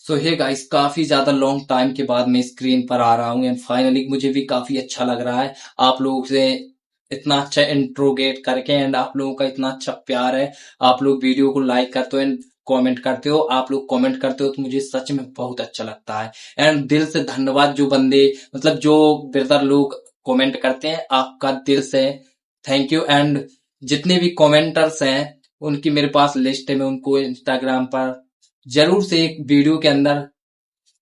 सो hey guys, काफी ज्यादा long time के बाद मैं स्क्रीन पर आ रहा हूँ एंड फाइनली मुझे भी काफी अच्छा लग रहा है आप लोगों से इतना अच्छा इंट्रोगेट करके। एंड आप लोगों का इतना अच्छा प्यार है। आप लोग वीडियो को लाइक करते हो एंड कमेंट करते हो। आप लोग कमेंट करते हो तो मुझे सच में बहुत अच्छा लगता है। एंड दिल से धन्यवाद जो बंदे, मतलब जो ब्रदर लोग कमेंट करते हैं, आपका दिल से थैंक यू। एंड जितने भी कमेंटर्स हैं उनकी मेरे पास लिस्ट है, मैं उनको इंस्टाग्राम पर जरूर से एक वीडियो के अंदर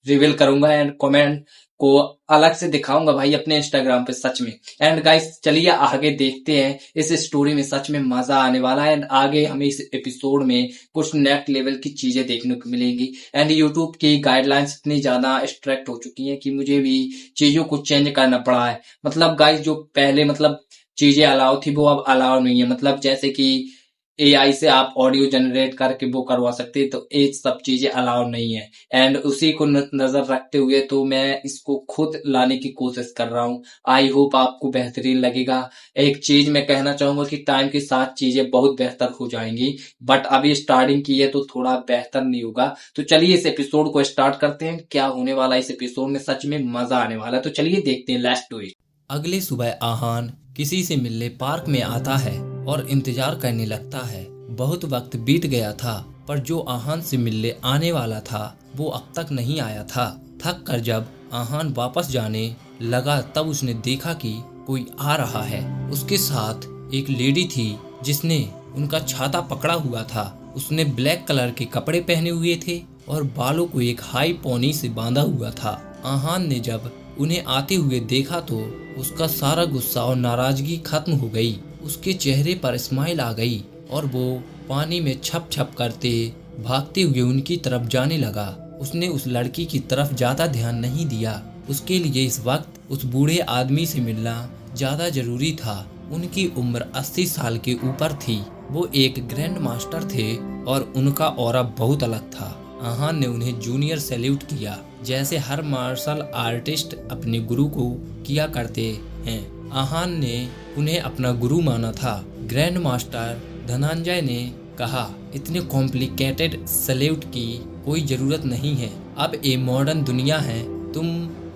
रिवील करूंगा एंड कमेंट को अलग से दिखाऊंगा भाई अपने इंस्टाग्राम पे सच में। एंड गाइस चलिए आगे देखते हैं, इस स्टोरी में सच में मजा आने वाला है। एंड आगे हमें इस एपिसोड में कुछ नेक्स्ट लेवल की चीजें देखने को मिलेंगी। एंड यूट्यूब की गाइडलाइंस इतनी ज्यादा स्ट्रिक्ट हो चुकी हैं कि मुझे भी चीजों को चेंज करना पड़ा है। मतलब गाइस जो पहले मतलब चीजें अलाउ थी वो अब अलाउ नहीं है। मतलब जैसे कि एआई से आप ऑडियो जनरेट करके वो करवा सकते हैं, तो ये सब चीजें अलाउ नहीं है। एंड उसी को नजर रखते हुए तो मैं इसको खुद लाने की कोशिश कर रहा हूँ। आई होप आपको बेहतरीन लगेगा। एक चीज मैं कहना चाहूंगा कि टाइम के साथ चीजें बहुत बेहतर हो जाएंगी, बट अभी स्टार्टिंग की है तो थोड़ा बेहतर नहीं होगा। तो चलिए इस एपिसोड को स्टार्ट करते हैं। क्या होने वाला है इस एपिसोड में, सच में मजा आने वाला है। तो चलिए देखते हैं, लेट्स डू इट। अगली सुबह आहान किसी से मिलने पार्क में आता है और इंतजार करने लगता है। बहुत वक्त बीत गया था पर जो आहान से मिलने आने वाला था वो अब तक नहीं आया था। थक कर जब आहान वापस जाने लगा तब उसने देखा कि कोई आ रहा है। उसके साथ एक लेडी थी जिसने उनका छाता पकड़ा हुआ था। उसने ब्लैक कलर के कपड़े पहने हुए थे और बालों को एक हाई पोनी से बांधा हुआ था। आहान ने जब उन्हें आते हुए देखा तो उसका सारा गुस्सा और नाराजगी खत्म हो गई। उसके चेहरे पर स्माइल आ गई और वो पानी में छप छप करते भागते हुए उनकी तरफ जाने लगा। उसने उस लड़की की तरफ ज्यादा ध्यान नहीं दिया। उसके लिए इस वक्त उस बूढ़े आदमी से मिलना ज्यादा जरूरी था। उनकी उम्र 80 साल के ऊपर थी। वो एक ग्रैंड मास्टर थे और उनका ऑरा बहुत अलग था। आहान ने उन्हें जूनियर सैल्यूट किया, जैसे हर मार्शल आर्टिस्ट अपने गुरु को किया करते हैं। आहान ने उन्हें अपना गुरु माना था। ग्रैंड मास्टर धनंजय ने कहा, इतने कॉम्प्लिकेटेड सैल्यूट की कोई जरूरत नहीं है। अब ये मॉडर्न दुनिया है, तुम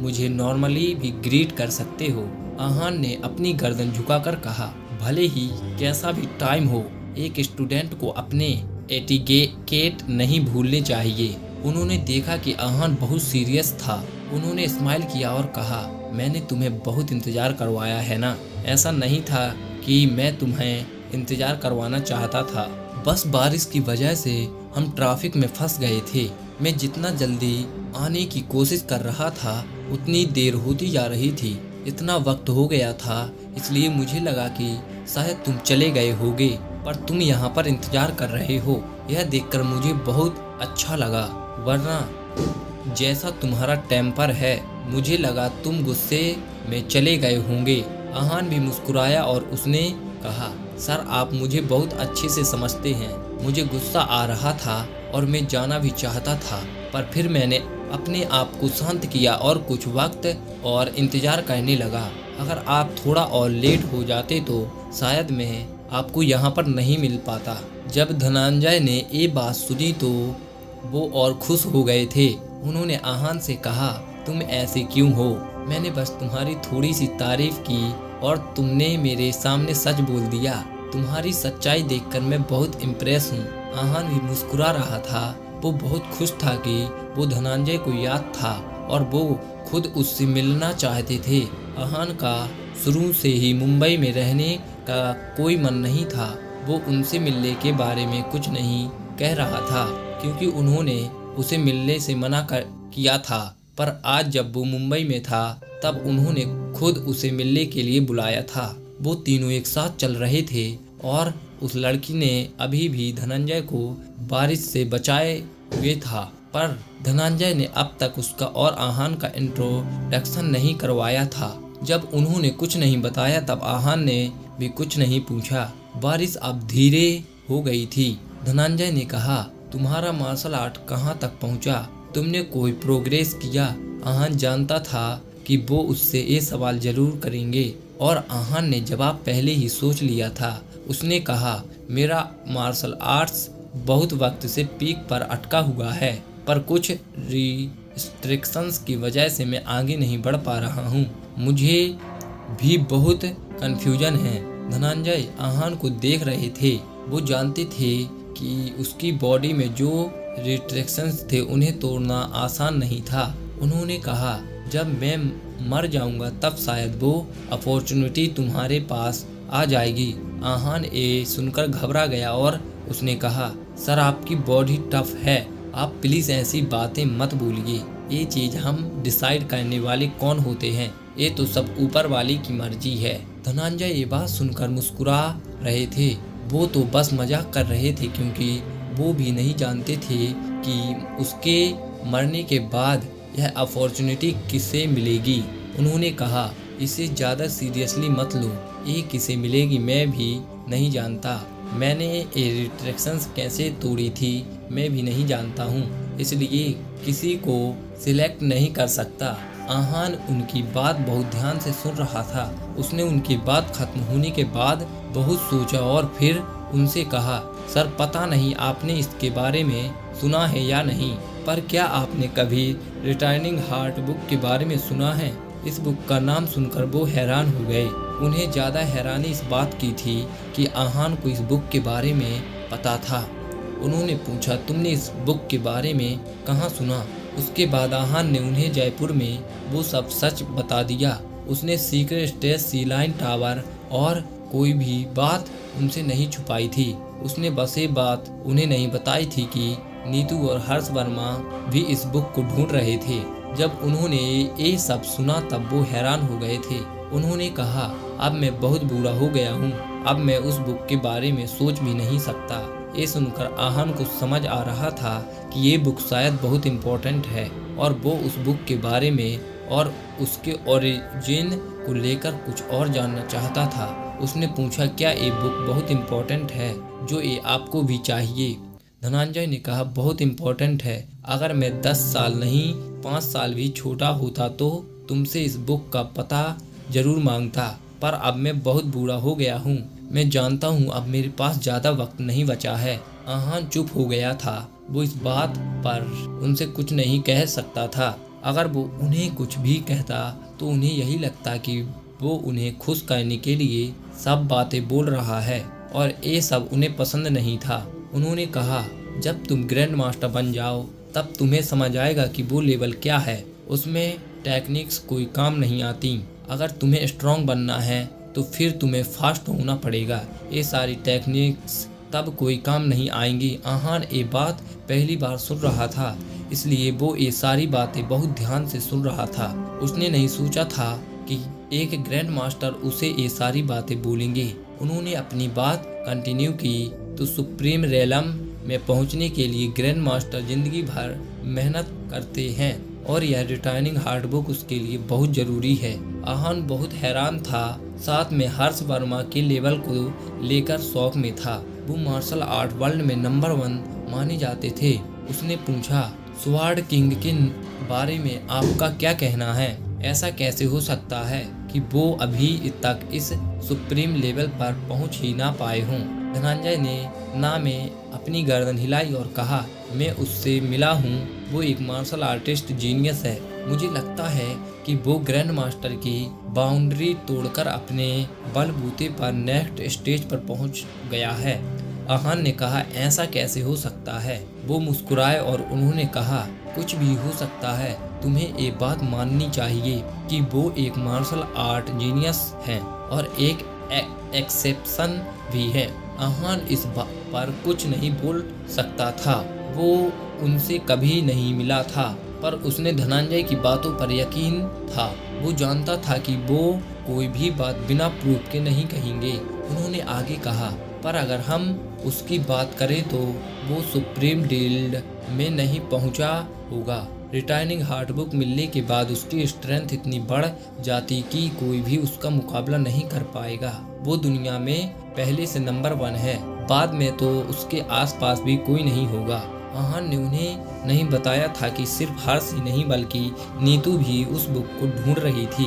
मुझे नॉर्मली भी ग्रीट कर सकते हो। आहान ने अपनी गर्दन झुकाकर कहा, भले ही कैसा भी टाइम हो, एक स्टूडेंट को अपने एटिकेट नहीं भूलने चाहिए। उन्होंने देखा कि आहान बहुत सीरियस था। उन्होंने स्माइल किया और कहा, मैंने तुम्हें बहुत इंतजार करवाया है ना। ऐसा नहीं था कि मैं तुम्हें इंतजार करवाना चाहता था, बस बारिश की वजह से हम ट्रैफिक में फंस गए थे। मैं जितना जल्दी आने की कोशिश कर रहा था उतनी देर होती जा रही थी। इतना वक्त हो गया था इसलिए मुझे लगा कि शायद तुम चले गए होगे, पर तुम यहाँ पर इंतजार कर रहे हो। यह देखकर मुझे बहुत अच्छा लगा, वरना जैसा तुम्हारा टेम्पर है मुझे लगा तुम गुस्से में चले गए होंगे। आहान भी मुस्कुराया और उसने कहा, सर आप मुझे बहुत अच्छे से समझते हैं। मुझे गुस्सा आ रहा था और मैं जाना भी चाहता था, पर फिर मैंने अपने आप को शांत किया और कुछ वक्त और इंतजार करने लगा। अगर आप थोड़ा और लेट हो जाते तो शायद मैं आपको यहाँ पर नहीं मिल पाता। जब धनंजय ने ये बात सुनी तो वो और खुश हो गए थे। उन्होंने आहान से कहा, तुम ऐसे क्यों हो? मैंने बस तुम्हारी थोड़ी सी तारीफ की और तुमने मेरे सामने सच बोल दिया। तुम्हारी सच्चाई देखकर मैं बहुत इम्प्रेस हूँ। आहान भी मुस्कुरा रहा था। वो बहुत खुश था कि वो धनंजय को याद था और वो खुद उससे मिलना चाहते थे। आहान का शुरू से ही मुंबई में रहने का कोई मन नहीं था। वो उनसे मिलने के बारे में कुछ नहीं कह रहा था क्योंकि उन्होंने उसे मिलने से मना किया था, पर आज जब वो मुंबई में था तब उन्होंने खुद उसे मिलने के लिए बुलाया था। वो तीनों एक साथ चल रहे थे और उस लड़की ने अभी भी धनंजय को बारिश से बचाए हुए था, पर धनंजय ने अब तक उसका और आहान का इंट्रोडक्शन नहीं करवाया था। जब उन्होंने कुछ नहीं बताया तब आहान ने भी कुछ नहीं पूछा। बारिश अब धीरे हो गई थी। धनंजय ने कहा, तुम्हारा मार्शल आर्ट कहाँ तक पहुँचा? तुमने कोई प्रोग्रेस किया? आहान जानता था कि वो उससे ये सवाल जरूर करेंगे और आहान ने जवाब पहले ही सोच लिया था। उसने कहा, मेरा मार्शल आर्ट्स बहुत वक्त से पीक पर अटका हुआ है। पर कुछ रिस्ट्रिक्शंस की वजह से मैं आगे नहीं बढ़ पा रहा हूँ। मुझे भी बहुत कन्फ्यूजन है। धनंजय आहान को देख रहे थे। वो जानते थे कि उसकी बॉडी में जो रिस्ट्रिक्शंस थे उन्हें तोड़ना आसान नहीं था। उन्होंने कहा, जब मैं मर जाऊंगा तब शायद वो अपॉर्चुनिटी तुम्हारे पास आ जाएगी। आहान ये सुनकर घबरा गया और उसने कहा, सर आपकी बॉडी टफ है, आप प्लीज ऐसी बातें मत बोलिए। ये चीज हम डिसाइड करने वाले कौन होते हैं, ये तो सब ऊपर वाले की मर्जी है। धनंजय ये बात सुनकर मुस्कुरा रहे थे। वो तो बस मजाक कर रहे थे, क्योंकि वो भी नहीं जानते थे कि उसके मरने के बाद यह अपॉर्चुनिटी किसे मिलेगी। उन्होंने कहा, इसे ज़्यादा सीरियसली मत लो, ये किसे मिलेगी मैं भी नहीं जानता। मैंने ये रिस्ट्रिक्शंस कैसे तोड़ी थी मैं भी नहीं जानता हूँ, इसलिए किसी को सिलेक्ट नहीं कर सकता। आहान उनकी बात बहुत ध्यान से सुन रहा था। उसने उनकी बात खत्म होने के बाद बहुत सोचा और फिर उनसे कहा, सर पता नहीं आपने इसके बारे में सुना है या नहीं, पर क्या आपने कभी रिटर्निंग हार्ट बुक के बारे में सुना है? इस बुक का नाम सुनकर वो हैरान हो गए। उन्हें ज़्यादा हैरानी इस बात की थी कि आहान को इस बुक के बारे में पता था। उन्होंने पूछा, तुमने इस बुक के बारे में कहाँ सुना? उसके बाद आहान ने उन्हें जयपुर में वो सब सच बता दिया। उसने सीक्रेट स्टेज, सी लाइन टावर और कोई भी बात उनसे नहीं छुपाई थी। उसने बस ये बात उन्हें नहीं बताई थी कि नीतू और हर्ष वर्मा भी इस बुक को ढूंढ रहे थे। जब उन्होंने ये सब सुना तब वो हैरान हो गए थे। उन्होंने कहा, अब मैं बहुत बूढ़ा हो गया हूँ, अब मैं उस बुक के बारे में सोच भी नहीं सकता। ये सुनकर आहान को समझ आ रहा था कि ये बुक शायद बहुत इम्पोर्टेंट है और वो उस बुक के बारे में और उसके ओरिजिन को लेकर कुछ और जानना चाहता था। उसने पूछा, क्या ये बुक बहुत इम्पोर्टेंट है जो ये आपको भी चाहिए? धनंजय ने कहा, बहुत इम्पोर्टेंट है। अगर मैं 10 साल नहीं 5 साल भी छोटा होता तो तुमसे इस बुक का पता जरूर मांगता, पर अब मैं बहुत बूढ़ा हो गया हूँ। मैं जानता हूँ अब मेरे पास ज़्यादा वक्त नहीं बचा है। आहान चुप हो गया था। वो इस बात पर उनसे कुछ नहीं कह सकता था। अगर वो उन्हें कुछ भी कहता तो उन्हें यही लगता कि वो उन्हें खुश करने के लिए सब बातें बोल रहा है और ये सब उन्हें पसंद नहीं था। उन्होंने कहा, जब तुम ग्रैंड मास्टर बन जाओ तब तुम्हें समझ आएगा कि वो लेवल क्या है। उसमें टेक्निक्स कोई काम नहीं आती। अगर तुम्हें स्ट्रॉन्ग बनना है तो फिर तुम्हें फास्ट होना पड़ेगा। ये सारी टेक्निक्स तब कोई काम नहीं आएंगी। आहान ये बात पहली बार सुन रहा था, इसलिए वो ये सारी बातें बहुत ध्यान से सुन रहा था। उसने नहीं सोचा था कि एक ग्रैंड मास्टर उसे ये सारी बातें बोलेंगे। उन्होंने अपनी बात कंटिन्यू की, तो सुप्रीम रेलम में पहुंचने के लिए ग्रैंड मास्टर जिंदगी भर मेहनत करते हैं और यह रिटर्निंग हार्ट बुक उसके लिए बहुत जरूरी है। आहान बहुत हैरान था, साथ में हर्ष वर्मा के लेवल को लेकर शौक में था। वो मार्शल आर्ट वर्ल्ड में नंबर 1 माने जाते थे। उसने पूछा, स्वॉर्ड किंग के बारे में आपका क्या कहना है? ऐसा कैसे हो सकता है कि वो अभी तक इस सुप्रीम लेवल पर पहुंच ही ना पाए हों? धनंजय ने ना में अपनी गर्दन हिलाई और कहा, मैं उससे मिला हूँ, वो एक मार्शल आर्टिस्ट जीनियस है। मुझे लगता है कि वो ग्रैंड मास्टर की बाउंड्री तोड़कर अपने बलबूते पर नेक्स्ट स्टेज पर पहुंच गया है। आहान ने कहा, ऐसा कैसे हो सकता है? वो मुस्कुराए और उन्होंने कहा, कुछ भी हो सकता है। तुम्हें ये बात माननी चाहिए कि वो एक मार्शल आर्ट जीनियस हैं और एक एक्सेप्शन भी है। आहान इस बात पर कुछ नहीं बोल सकता था। वो उनसे कभी नहीं मिला था, पर उसने धनंजय की बातों पर यकीन था। वो जानता था कि वो कोई भी बात बिना प्रूफ के नहीं कहेंगे। उन्होंने आगे कहा, पर अगर हम उसकी बात करें तो वो सुप्रीम डील्ड में नहीं पहुंचा होगा। रिटर्निंग हार्ट बुक मिलने के बाद उसकी स्ट्रेंथ इतनी बढ़ जाती कि कोई भी उसका मुकाबला नहीं कर पाएगा। वो दुनिया में पहले से नंबर 1 है, बाद में तो उसके आसपास भी कोई नहीं होगा। आहान ने उन्हें नहीं बताया था कि सिर्फ हर्ष ही नहीं बल्कि नीतू भी उस बुक को ढूंढ रही थी,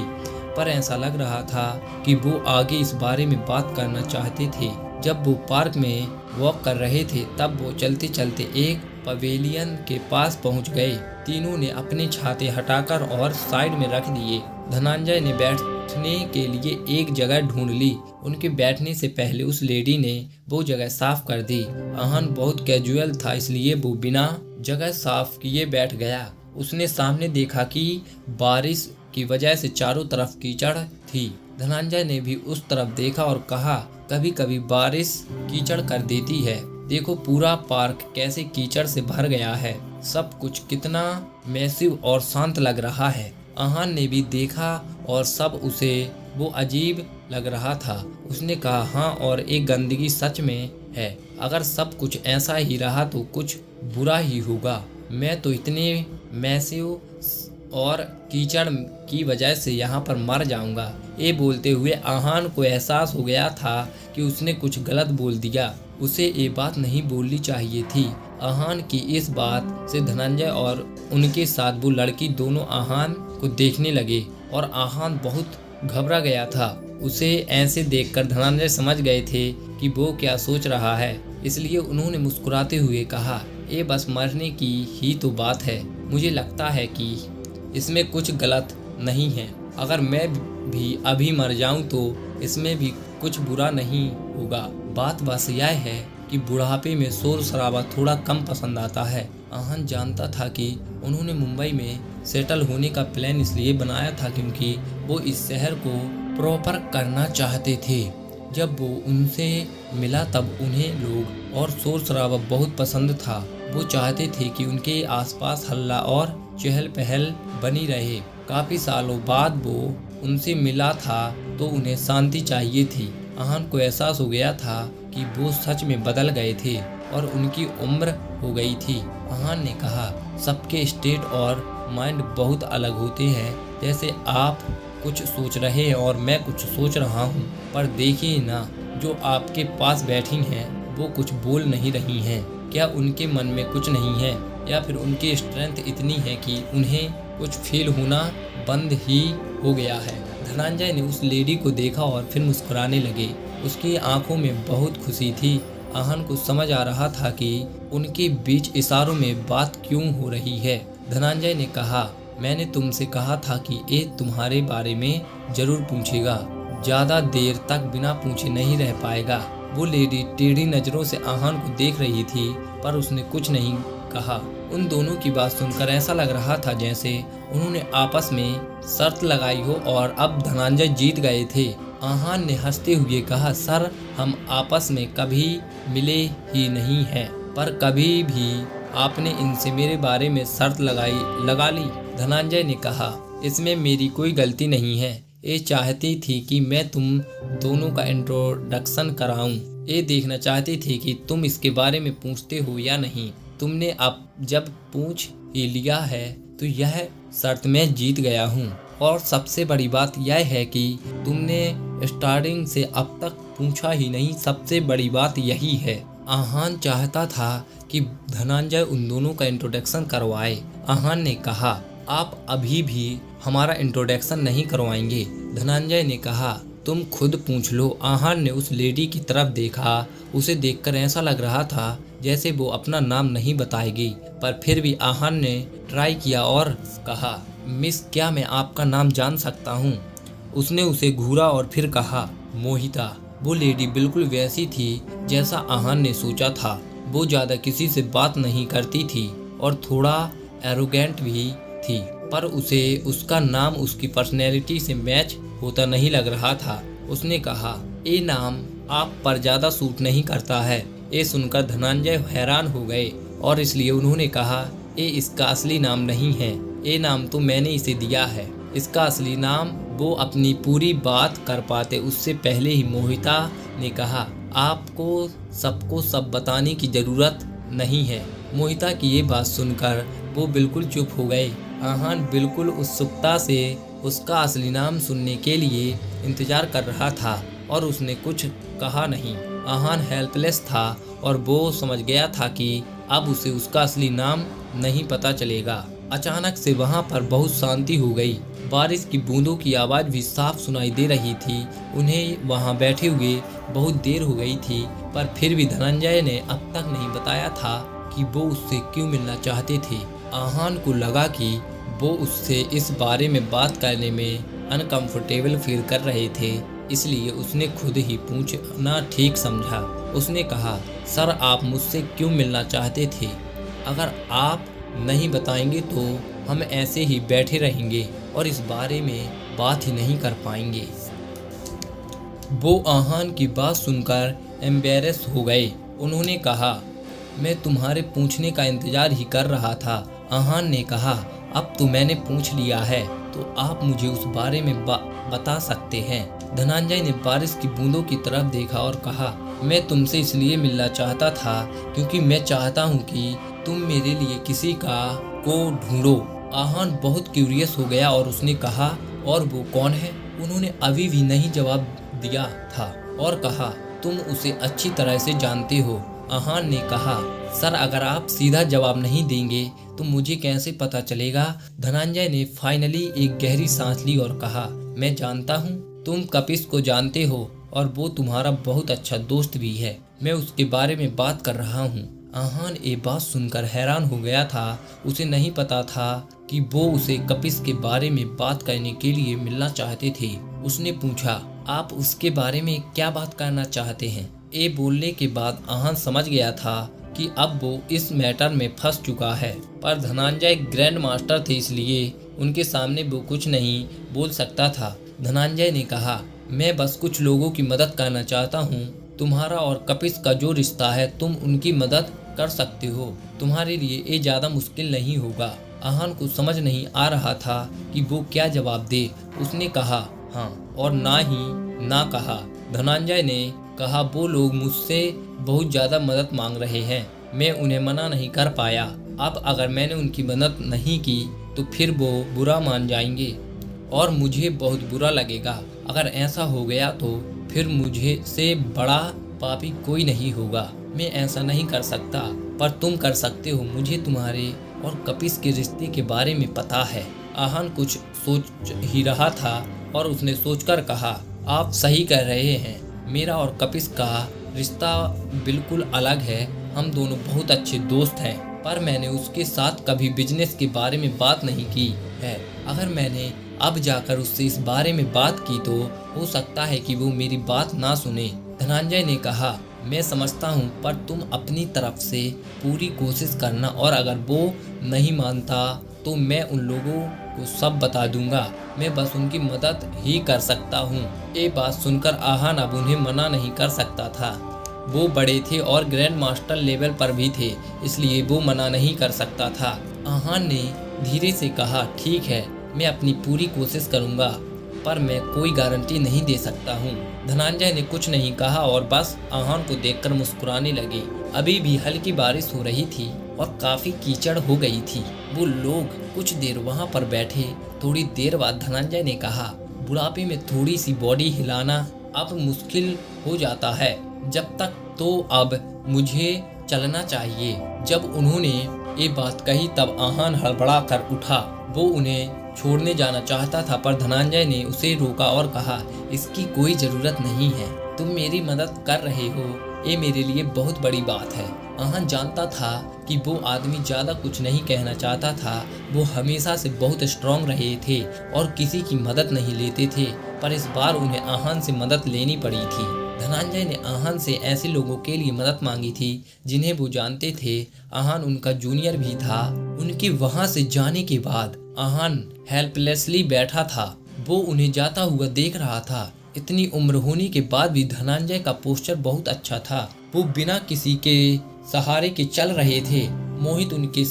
पर ऐसा लग रहा था कि वो आगे इस बारे में बात करना चाहते थे। जब वो पार्क में वॉक कर रहे थे तब वो चलते चलते एक पवेलियन के पास पहुंच गए। तीनों ने अपने छाते हटाकर और साइड में रख दिए। धनंजय ने बैठने के लिए एक जगह ढूंढ ली। उनके बैठने से पहले उस लेडी ने वो जगह साफ कर दी। आहन बहुत कैजुअल था, इसलिए वो बिना जगह साफ किए बैठ गया। उसने सामने देखा कि बारिश की वजह से चारों तरफ कीचड़ थी। धनंजय ने भी उस तरफ देखा और कहा, कभी कभी बारिश कीचड़ कर देती है। देखो पूरा पार्क कैसे कीचड़ से भर गया है। सब कुछ कितना मैसिव और शांत लग रहा है। आहन ने भी देखा और सब उसे वो अजीब लग रहा था। उसने कहा, हाँ, और एक गंदगी सच में है। अगर सब कुछ ऐसा ही रहा तो कुछ बुरा ही होगा। मैं तो इतने मैसिव और कीचड़ की वजह से यहाँ पर मर जाऊंगा। ये बोलते हुए आहन को एहसास हो गया था कि उसने कुछ गलत बोल दिया। उसे ये बात नहीं बोलनी चाहिए थी। आहन की इस बात से धनंजय और उनके साथ वो लड़की दोनों आहन को देखने लगे और आहन बहुत घबरा गया था। उसे ऐसे देखकर धनंजय समझ गए थे कि वो क्या सोच रहा है, इसलिए उन्होंने मुस्कुराते हुए कहा, ये बस मरने की ही तो बात है। मुझे लगता है कि इसमें कुछ गलत नहीं है। अगर मैं भी अभी मर जाऊं तो इसमें भी कुछ बुरा नहीं होगा। बात बस यह है कि बुढ़ापे में शोर शराबा थोड़ा कम पसंद आता है। आहन जानता था कि उन्होंने मुंबई में सेटल होने का प्लान इसलिए बनाया था क्योंकि वो इस शहर को प्रॉपर करना चाहते थे। जब वो उनसे मिला तब उन्हें लोग और शोर शराबा बहुत पसंद था। वो चाहते थे कि उनके आसपास हल्ला और चहल पहल बनी रहे। काफी सालों बाद वो उनसे मिला था तो उन्हें शांति चाहिए थी। आहन को एहसास हो गया था कि वो सच में बदल गए थे और उनकी उम्र हो गई थी। आहन ने कहा, सबके स्टेट और माइंड बहुत अलग होते हैं। जैसे आप कुछ सोच रहे हैं और मैं कुछ सोच रहा हूँ, पर देखिए ना, जो आपके पास बैठी हैं वो कुछ बोल नहीं रही हैं। क्या उनके मन में कुछ नहीं है या फिर उनकी स्ट्रेंथ इतनी है कि उन्हें कुछ फील होना बंद ही हो गया है। धनंजय ने उस लेडी को देखा और फिर मुस्कुराने लगे। उसकी आंखों में बहुत खुशी थी। आहन को समझ आ रहा था कि उनके बीच इशारों में बात क्यों हो रही है। धनंजय ने कहा, मैंने तुमसे कहा था कि ये तुम्हारे बारे में जरूर पूछेगा। ज्यादा देर तक बिना पूछे नहीं रह पाएगा। वो लेडी टेढ़ी नजरों से आहन को देख रही थी, पर उसने कुछ नहीं कहा। उन दोनों की बात सुनकर ऐसा लग रहा था जैसे उन्होंने आपस में शर्त लगाई हो और अब धनंजय जीत गए थे। आहन ने हंसते हुए कहा, सर, हम आपस में कभी मिले ही नहीं हैं, पर कभी भी आपने इनसे मेरे बारे में शर्त लगा ली। धनंजय ने कहा, इसमें मेरी कोई गलती नहीं है। ये चाहती थी कि मैं तुम दोनों का इंट्रोडक्शन कराऊं। ये देखना चाहती थी कि तुम इसके बारे में पूछते हो या नहीं। तुमने अब जब पूछ ही लिया है तो यह शर्त मैं जीत गया हूँ। और सबसे बड़ी बात यह है कि तुमने स्टार्टिंग से अब तक पूछा ही नहीं। सबसे बड़ी बात यही है। आहन चाहता था कि धनंजय उन दोनों का इंट्रोडक्शन करवाए। आहन ने कहा, आप अभी भी हमारा इंट्रोडक्शन नहीं करवाएंगे। धनंजय ने कहा, तुम खुद पूछ लो। आहन ने उस लेडी की तरफ देखा। उसे देखकर ऐसा लग रहा था जैसे वो अपना नाम नहीं बताएगी, पर फिर भी आहन ने ट्राई किया और कहा, मिस, क्या मैं आपका नाम जान सकता हूँ? उसने उसे घूरा और फिर कहा, मोहिता। वो लेडी बिल्कुल वैसी थी जैसा आहन ने सोचा था। वो ज़्यादा किसी से बात नहीं करती थी और थोड़ा एरोगेंट भी थी, पर उसे उसका नाम उसकी पर्सनैलिटी से मैच होता नहीं लग रहा था। उसने कहा, ये नाम आप पर ज़्यादा सूट नहीं करता है। ये सुनकर धनंजय हैरान हो गए और इसलिए उन्होंने कहा, ये इसका असली नाम नहीं है। ये नाम तो मैंने इसे दिया है। इसका असली नाम वो अपनी पूरी बात कर पाते उससे पहले ही मोहिता ने कहा, आपको सबको सब बताने की ज़रूरत नहीं है। मोहिता की ये बात सुनकर वो बिल्कुल चुप हो गए। आहन बिल्कुल उत्सुकता से उसका असली नाम सुनने के लिए इंतजार कर रहा था और उसने कुछ कहा नहीं। आहन हेल्पलेस था और वो समझ गया था कि अब उसे उसका असली नाम नहीं पता चलेगा। अचानक से वहाँ पर बहुत शांति हो गई। बारिश की बूंदों की आवाज़ भी साफ सुनाई दे रही थी। उन्हें वहाँ बैठे हुए बहुत देर हो गई थी, पर फिर भी धनंजय ने अब तक नहीं बताया था कि वो उससे क्यों मिलना चाहते थे। आहान को लगा कि वो उससे इस बारे में बात करने में अनकंफर्टेबल फील कर रहे थे, इसलिए उसने खुद ही पूछना ठीक समझा। उसने कहा, सर आप मुझसे क्यों मिलना चाहते थे? अगर आप नहीं बताएंगे तो हम ऐसे ही बैठे रहेंगे और इस बारे में बात ही नहीं कर पाएंगे। वो आहान की बात सुनकर एम्बेरस हो गए। उन्होंने कहा, मैं तुम्हारे पूछने का इंतजार ही कर रहा था। आहान ने कहा, अब तो मैंने पूछ लिया है तो आप मुझे उस बारे में बता सकते हैं। धनंजय ने बारिश की बूंदों की तरफ देखा और कहा, मैं तुमसे इसलिए मिलना चाहता था क्योंकि मैं चाहता हूँ कि तुम मेरे लिए किसी को ढूंढो। आहान बहुत क्यूरियस हो गया और उसने कहा, और वो कौन है? उन्होंने अभी भी नहीं जवाब दिया था और कहा, तुम उसे अच्छी तरह से जानते हो। आहान ने कहा, सर अगर आप सीधा जवाब नहीं देंगे तो मुझे कैसे पता चलेगा? धनंजय ने फाइनली एक गहरी सांस ली और कहा, मैं जानता हूँ, तुम कपिस को जानते हो और वो तुम्हारा बहुत अच्छा दोस्त भी है। मैं उसके बारे में बात कर रहा हूँ। आहान ये बात सुनकर हैरान हो गया था। उसे नहीं पता था कि वो उसे कपिस के बारे में बात करने के लिए मिलना चाहते थे। उसने पूछा, आप उसके बारे में क्या बात करना चाहते हैं? ये बोलने के बाद आहान समझ गया था कि अब वो इस मैटर में फंस चुका है, पर धनंजय ग्रैंड मास्टर थे इसलिए उनके सामने वो कुछ नहीं बोल सकता था। धनंजय ने कहा, मैं बस कुछ लोगों की मदद करना चाहता हूँ। तुम्हारा और कपिस का जो रिश्ता है तुम उनकी मदद कर सकते हो। तुम्हारे लिए ये ज्यादा मुश्किल नहीं होगा। आहान को समझ नहीं आ रहा था कि वो क्या जवाब दे। उसने कहा, हाँ और ना ही ना कहा। धनंजय ने कहा, वो लोग मुझसे बहुत ज्यादा मदद मांग रहे हैं, मैं उन्हें मना नहीं कर पाया। अब अगर मैंने उनकी मदद नहीं की तो फिर वो बुरा मान जाएंगे और मुझे बहुत बुरा लगेगा। अगर ऐसा हो गया तो फिर मुझे से बड़ा पापी कोई नहीं होगा। मैं ऐसा नहीं कर सकता, पर तुम कर सकते हो। मुझे तुम्हारे और कपिस के रिश्ते के बारे में पता है। आहान कुछ सोच ही रहा था और उसने सोचकर कहा, आप सही कह रहे हैं, मेरा और कपिस का रिश्ता बिल्कुल अलग है। हम दोनों बहुत अच्छे दोस्त हैं, पर मैंने उसके साथ कभी बिजनेस के बारे में बात नहीं की है। अगर मैंने अब जाकर उससे इस बारे में बात की तो हो सकता है कि वो मेरी बात ना सुने। धनंजय ने कहा, मैं समझता हूँ, पर तुम अपनी तरफ से पूरी कोशिश करना और अगर वो नहीं मानता तो मैं उन लोगों को सब बता दूंगा। मैं बस उनकी मदद ही कर सकता हूँ। ये बात सुनकर आहान अब उन्हें मना नहीं कर सकता था। वो बड़े थे और ग्रैंड मास्टर लेवल पर भी थे, इसलिए वो मना नहीं कर सकता था। आहान ने धीरे से कहा, ठीक है, मैं अपनी पूरी कोशिश करूँगा, पर मैं कोई गारंटी नहीं दे सकता हूँ। धनंजय ने कुछ नहीं कहा और बस आहान को देखकर मुस्कुराने लगे। अभी भी हल्की बारिश हो रही थी और काफी कीचड़ हो गई थी। वो लोग कुछ देर वहाँ पर बैठे। थोड़ी देर बाद धनंजय ने कहा, बुढ़ापे में थोड़ी सी बॉडी हिलाना अब मुश्किल हो जाता है, जब तक तो अब मुझे चलना चाहिए। जब उन्होंने ये बात कही तब आहान हड़बड़ा कर उठा। वो उन्हें छोड़ने जाना चाहता था, पर धनंजय ने उसे रोका और कहा, इसकी कोई जरूरत नहीं है, तुम मेरी मदद कर रहे हो, ये मेरे लिए बहुत बड़ी बात है। आहान जानता था कि वो आदमी ज्यादा कुछ नहीं कहना चाहता था। वो हमेशा से बहुत स्ट्रांग रहे थे और किसी की मदद नहीं लेते थे, पर इस बार उन्हें आहान से मदद लेनी पड़ी थी। धनंजय ने आहान से ऐसे लोगों के लिए मदद मांगी थी जिन्हें वो जानते थे। आहान उनका जूनियर भी था। उनके वहां से जाने के बाद आहान हेल्पलेसली बैठा था। वो उन्हें जाता हुआ देख रहा था। इतनी उम्र होने के बाद भी धनंजय का पोस्चर बहुत अच्छा था। वो बिना किसी के सहारे के चल रहे थे। मोहिता उनके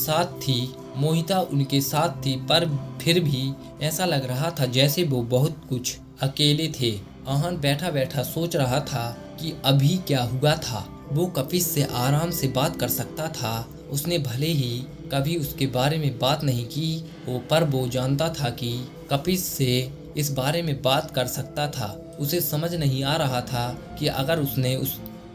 साथ थी, पर फिर भी ऐसा लग रहा था जैसे वो बहुत कुछ अकेले थे। आहान बैठा बैठा सोच रहा था कि अभी क्या हुआ था। वो कपिस से आराम से बात कर सकता था। उसने भले ही कभी उसके बारे में बात नहीं की हो, पर वो जानता था कि कपिस से इस बारे में बात कर सकता था। उसे समझ नहीं आ रहा था कि अगर उसने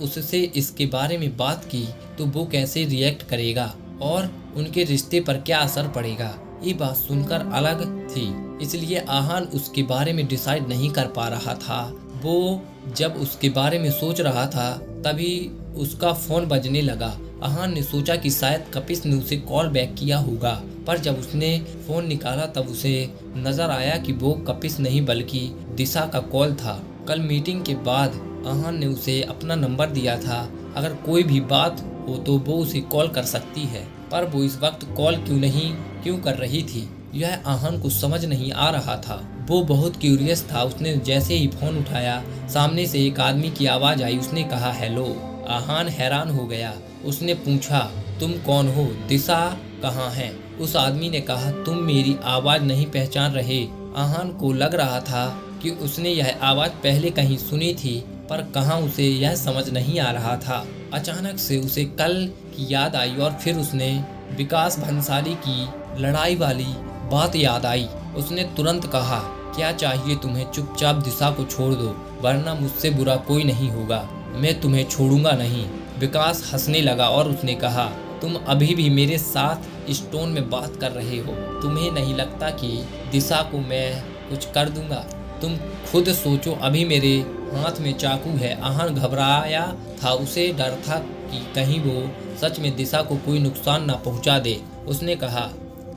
उससे इसके बारे में बात की तो वो कैसे रिएक्ट करेगा और उनके रिश्ते पर क्या असर पड़ेगा। ये बात सुनकर अलग थी, इसलिए आहान उसके बारे में डिसाइड नहीं कर पा रहा था। वो जब उसके बारे में सोच रहा था तभी उसका फोन बजने लगा। आहान ने सोचा कि शायद कपिस ने उसे कॉल बैक किया होगा, पर जब उसने फोन निकाला तब उसे नजर आया कि वो कपिस नहीं बल्कि दिशा का कॉल था। कल मीटिंग के बाद आहान ने उसे अपना नंबर दिया था, अगर कोई भी बात हो तो वो उसे कॉल कर सकती है, पर वो इस वक्त कॉल क्यों कर रही थी, यह आहान को समझ नहीं आ रहा था। वो बहुत क्यूरियस था। उसने जैसे ही फोन उठाया, सामने से एक आदमी की आवाज आई। उसने कहा हेलो। आहान हैरान हो गया। उसने पूछा तुम कौन हो, दिशा कहाँ है? उस आदमी ने कहा तुम मेरी आवाज नहीं पहचान रहे। आहान को लग रहा था कि उसने यह आवाज पहले कहीं सुनी थी, पर कहाँ उसे यह समझ नहीं आ रहा था। अचानक से उसे कल की याद आई और फिर उसने विकास भंसाली की लड़ाई वाली बात याद आई। उसने तुरंत कहा क्या चाहिए तुम्हें? चुपचाप दिशा को छोड़ दो, वरना मुझसे बुरा कोई नहीं होगा। मैं तुम्हें छोड़ूंगा नहीं। विकास हंसने लगा और उसने कहा तुम अभी भी मेरे साथ इस टोन में बात कर रहे हो। तुम्हें नहीं लगता कि दिशा को मैं कुछ कर दूंगा? तुम खुद सोचो, अभी मेरे हाथ में चाकू है। आहान घबराया था। उसे डर था कि कहीं वो सच में दिशा को कोई नुकसान ना पहुंचा दे। उसने कहा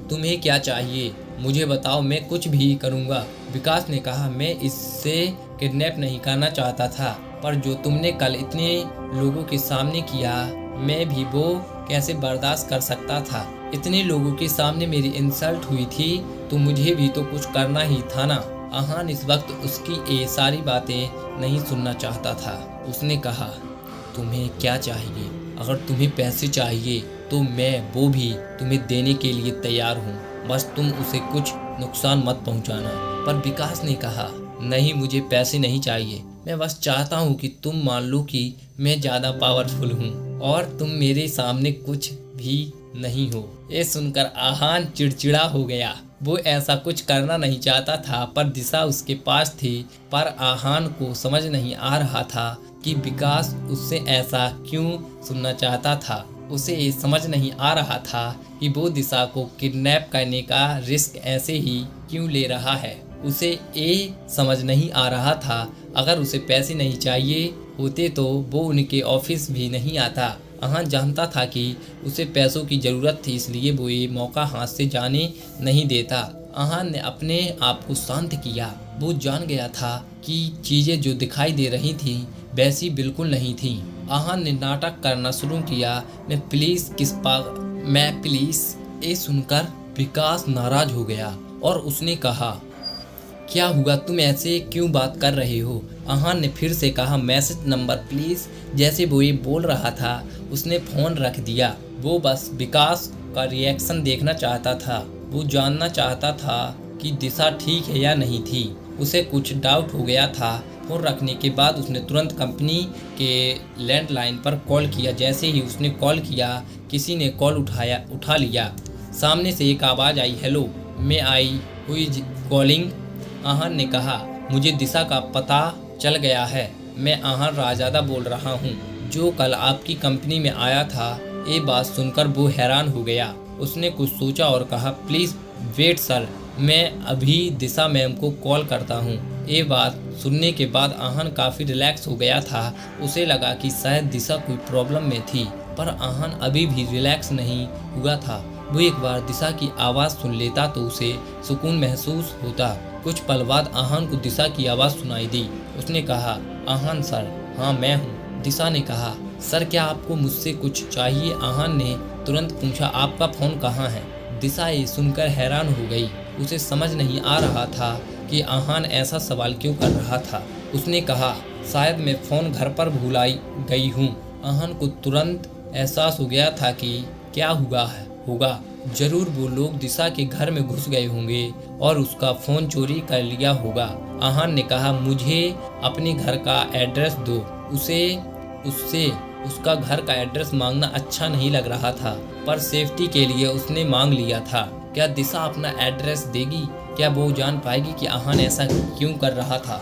तुम्हें क्या चाहिए? मुझे बताओ, मैं कुछ भी करूंगा। विकास ने कहा मैं इससे किडनैप नहीं करना चाहता था, पर जो तुमने कल इतने लोगों के सामने किया, मैं भी वो कैसे बर्दाश्त कर सकता था? इतने लोगों के सामने मेरी इंसल्ट हुई थी, तो मुझे भी तो कुछ करना ही था ना। आहान इस वक्त उसकी ये सारी बातें नहीं सुनना चाहता था। उसने कहा तुम्हें क्या चाहिए? अगर तुम्हें पैसे चाहिए तो मैं वो भी तुम्हें देने के लिए तैयार हूँ, बस तुम उसे कुछ नुकसान मत पहुँचाना। पर विकास ने कहा नहीं, मुझे पैसे नहीं चाहिए। मैं बस चाहता हूँ कि तुम मान लो कि मैं ज़्यादा पावरफुल हूँ और तुम मेरे सामने कुछ भी नहीं हो। ये सुनकर आहान चिड़चिड़ा हो गया। वो ऐसा कुछ करना नहीं चाहता था, पर दिशा उसके पास थी। पर आहान को समझ नहीं आ रहा था कि विकास उससे ऐसा क्यों सुनना चाहता था। उसे ये समझ नहीं आ रहा था कि वो दिशा को किडनैप करने का रिस्क ऐसे ही क्यों ले रहा है। उसे ये समझ नहीं आ रहा था अगर उसे पैसे नहीं चाहिए होते तो वो उनके ऑफिस भी नहीं आता। आहान जानता था कि उसे पैसों की ज़रूरत थी, इसलिए वो ये मौका हाथ से जाने नहीं देता। आहान ने अपने आप को शांत किया। वो जान गया था कि चीज़ें जो दिखाई दे रही थीं वैसी बिल्कुल नहीं थीं। आहान ने नाटक करना शुरू किया, मैं प्लीज़। ये सुनकर विकास नाराज हो गया और उसने कहा क्या हुआ, तुम ऐसे क्यों बात कर रहे हो? आहान ने फिर से कहा मैसेज नंबर प्लीज। जैसे वो ये बोल रहा था उसने फोन रख दिया। वो बस विकास का रिएक्शन देखना चाहता था। वो जानना चाहता था कि दिशा ठीक है या नहीं थी। उसे कुछ डाउट हो गया था। फोन रखने के बाद उसने तुरंत कंपनी के लैंडलाइन पर कॉल किया। जैसे ही उसने कॉल किया किसी ने कॉल उठा लिया। सामने से एक आवाज़ आई, हेलो मैं आई हु इज कॉलिंग। आहान ने कहा मुझे दिशा का पता चल गया है। मैं आहान राजादा बोल रहा हूँ, जो कल आपकी कंपनी में आया था। ये बात सुनकर वो हैरान हो गया। उसने कुछ सोचा और कहा प्लीज़ वेट सर, मैं अभी दिशा मैम को कॉल करता हूँ। ये बात सुनने के बाद आहान काफ़ी रिलैक्स हो गया था। उसे लगा कि शायद दिशा कोई प्रॉब्लम में थी, पर आहान अभी भी रिलैक्स नहीं हुआ था। वो एक बार दिशा की आवाज़ सुन लेता तो उसे सुकून महसूस होता। कुछ पल बाद आहान को दिशा की आवाज़ सुनाई दी। उसने कहा आहान सर। हाँ मैं हूँ। दिशा ने कहा सर क्या आपको मुझसे कुछ चाहिए? आहान ने तुरंत पूछा आपका फ़ोन कहाँ है? दिशा ये सुनकर हैरान हो गई। उसे समझ नहीं आ रहा था कि आहान ऐसा सवाल क्यों कर रहा था। उसने कहा शायद मैं फ़ोन घर पर भुलाई गई हूँ। आहान को तुरंत एहसास हो गया था कि क्या होगा। जरूर वो लोग दिशा के घर में घुस गए होंगे और उसका फ़ोन चोरी कर लिया होगा। आहान ने कहा मुझे अपने घर का एड्रेस दो। उससे उसका घर का एड्रेस मांगना अच्छा नहीं लग रहा था, पर सेफ्टी के लिए उसने मांग लिया था। क्या दिशा अपना एड्रेस देगी? क्या वो जान पाएगी कि आहान ऐसा क्यों कर रहा था?